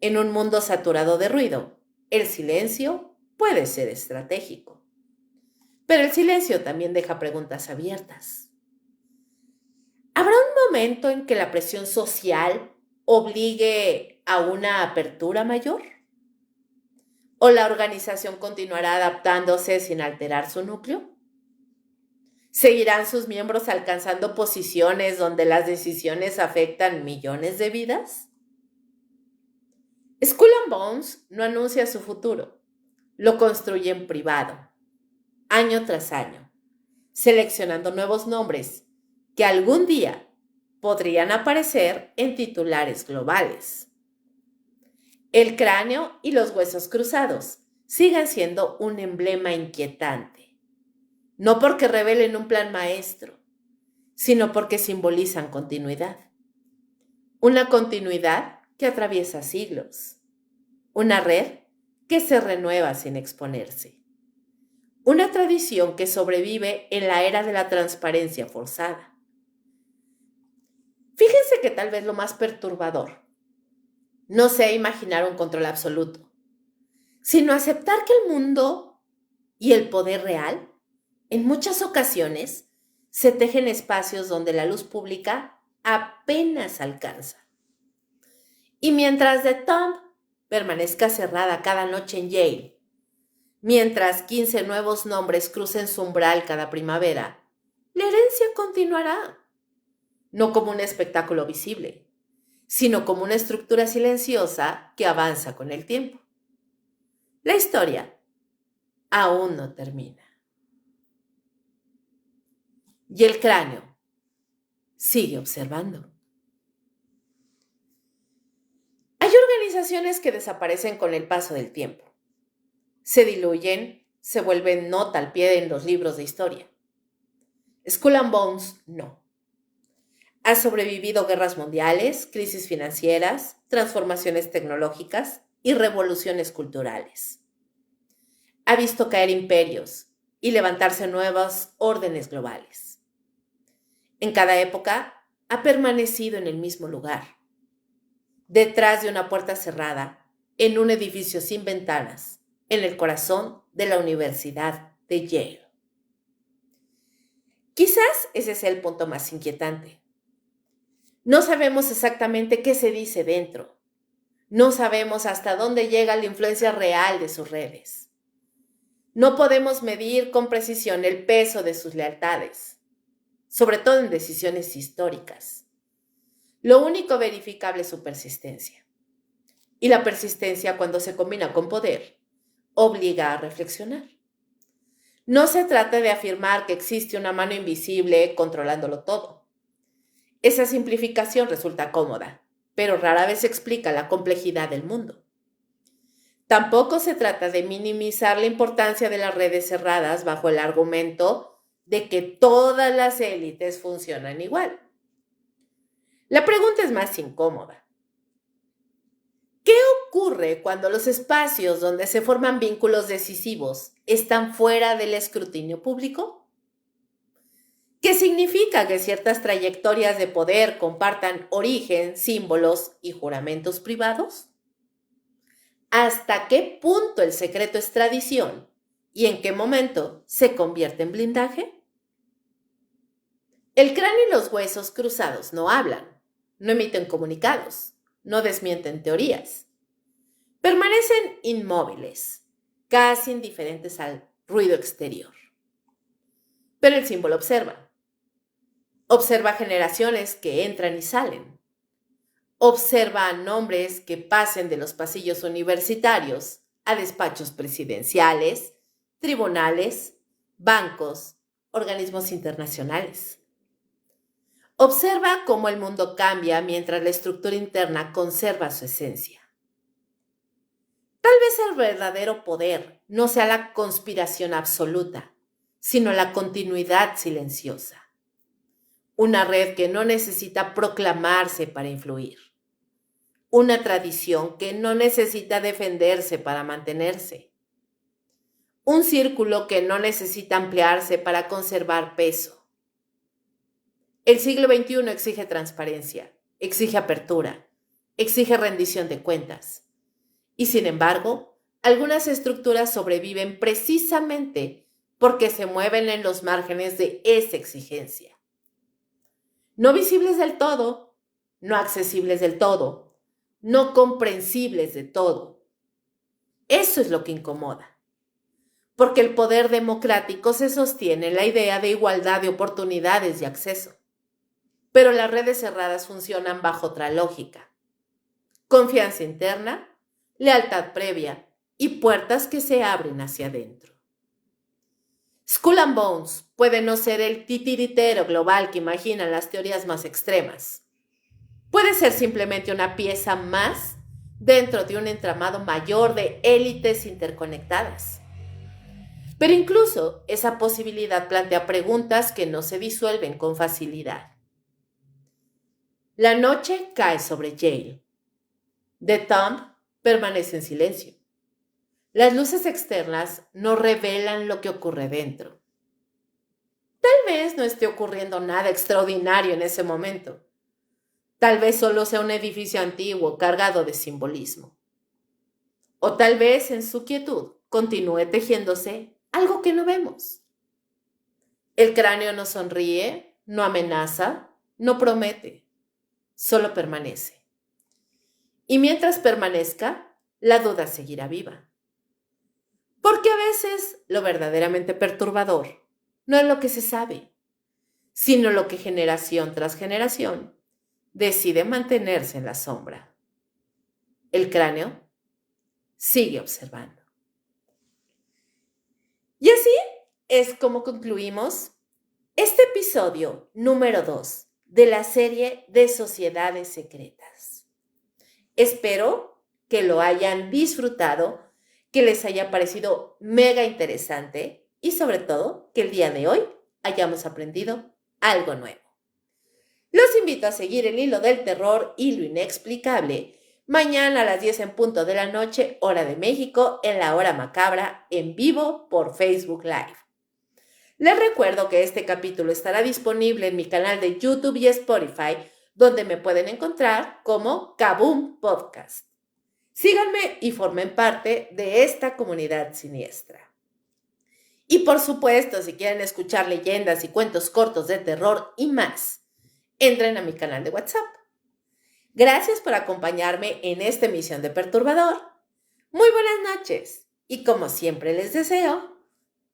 En un mundo saturado de ruido, el silencio puede ser estratégico. Pero el silencio también deja preguntas abiertas. ¿Habrá un momento en que la presión social obligue a una apertura mayor? ¿O la organización continuará adaptándose sin alterar su núcleo? ¿Seguirán sus miembros alcanzando posiciones donde las decisiones afectan millones de vidas? Skull and Bones no anuncia su futuro, lo construye en privado, año tras año, seleccionando nuevos nombres que algún día podrían aparecer en titulares globales. El cráneo y los huesos cruzados siguen siendo un emblema inquietante, no porque revelen un plan maestro, sino porque simbolizan continuidad. Una continuidad que atraviesa siglos. Una red que se renueva sin exponerse. Una tradición que sobrevive en la era de la transparencia forzada. Fíjense que tal vez lo más perturbador no sea imaginar un control absoluto, sino aceptar que el mundo y el poder real, en muchas ocasiones, se tejen espacios donde la luz pública apenas alcanza. Y mientras The Tomb permanezca cerrada cada noche en Yale, mientras 15 nuevos nombres crucen su umbral cada primavera, la herencia continuará, no como un espectáculo visible, sino como una estructura silenciosa que avanza con el tiempo. La historia aún no termina. Y el cráneo sigue observando. Hay organizaciones que desaparecen con el paso del tiempo. Se diluyen, se vuelven nota al pie en los libros de historia. Skull and Bones no. Ha sobrevivido guerras mundiales, crisis financieras, transformaciones tecnológicas y revoluciones culturales. Ha visto caer imperios y levantarse nuevas órdenes globales. En cada época ha permanecido en el mismo lugar, detrás de una puerta cerrada, en un edificio sin ventanas, en el corazón de la Universidad de Yale. Quizás ese sea el punto más inquietante. No sabemos exactamente qué se dice dentro. No sabemos hasta dónde llega la influencia real de sus redes. No podemos medir con precisión el peso de sus lealtades, sobre todo en decisiones históricas. Lo único verificable es su persistencia. Y la persistencia, cuando se combina con poder, obliga a reflexionar. No se trata de afirmar que existe una mano invisible controlándolo todo. Esa simplificación resulta cómoda, pero rara vez explica la complejidad del mundo. Tampoco se trata de minimizar la importancia de las redes cerradas bajo el argumento de que todas las élites funcionan igual. La pregunta es más incómoda. ¿Qué ocurre cuando los espacios donde se forman vínculos decisivos están fuera del escrutinio público? ¿Qué significa que ciertas trayectorias de poder compartan origen, símbolos y juramentos privados? ¿Hasta qué punto el secreto es tradición y en qué momento se convierte en blindaje? El cráneo y los huesos cruzados no hablan, no emiten comunicados, no desmienten teorías. Permanecen inmóviles, casi indiferentes al ruido exterior. Pero el símbolo observa. Observa generaciones que entran y salen. Observa a nombres que pasen de los pasillos universitarios a despachos presidenciales, tribunales, bancos, organismos internacionales. Observa cómo el mundo cambia mientras la estructura interna conserva su esencia. Tal vez el verdadero poder no sea la conspiración absoluta, sino la continuidad silenciosa. Una red que no necesita proclamarse para influir. Una tradición que no necesita defenderse para mantenerse. Un círculo que no necesita ampliarse para conservar peso. El siglo XXI exige transparencia, exige apertura, exige rendición de cuentas. Y sin embargo, algunas estructuras sobreviven precisamente porque se mueven en los márgenes de esa exigencia. No visibles del todo, no accesibles del todo, no comprensibles de todo. Eso es lo que incomoda, porque el poder democrático se sostiene en la idea de igualdad de oportunidades y acceso. Pero las redes cerradas funcionan bajo otra lógica. Confianza interna, lealtad previa y puertas que se abren hacia adentro. Skull and Bones puede no ser el titiritero global que imaginan las teorías más extremas. Puede ser simplemente una pieza más dentro de un entramado mayor de élites interconectadas. Pero incluso esa posibilidad plantea preguntas que no se disuelven con facilidad. La noche cae sobre Yale. The Thumb permanece en silencio. Las luces externas no revelan lo que ocurre dentro. Tal vez no esté ocurriendo nada extraordinario en ese momento. Tal vez solo sea un edificio antiguo cargado de simbolismo. O tal vez en su quietud continúe tejiéndose algo que no vemos. El cráneo no sonríe, no amenaza, no promete, solo permanece. Y mientras permanezca, la duda seguirá viva. Porque a veces lo verdaderamente perturbador no es lo que se sabe, sino lo que generación tras generación decide mantenerse en la sombra. El cráneo sigue observando. Y así es como concluimos este episodio número 2 de la serie de Sociedades Secretas. Espero que lo hayan disfrutado, que les haya parecido mega interesante y sobre todo que el día de hoy hayamos aprendido algo nuevo. Los invito a seguir el hilo del terror y lo inexplicable mañana a las 10 en punto de la noche, hora de México, en la hora macabra, en vivo por Facebook Live. Les recuerdo que este capítulo estará disponible en mi canal de YouTube y Spotify, donde me pueden encontrar como Kaboom Podcast. Síganme y formen parte de esta comunidad siniestra. Y por supuesto, si quieren escuchar leyendas y cuentos cortos de terror y más, entren a mi canal de WhatsApp. Gracias por acompañarme en esta emisión de Perturbador. Muy buenas noches y como siempre les deseo,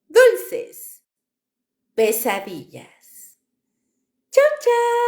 dulces pesadillas. ¡Chao, chao!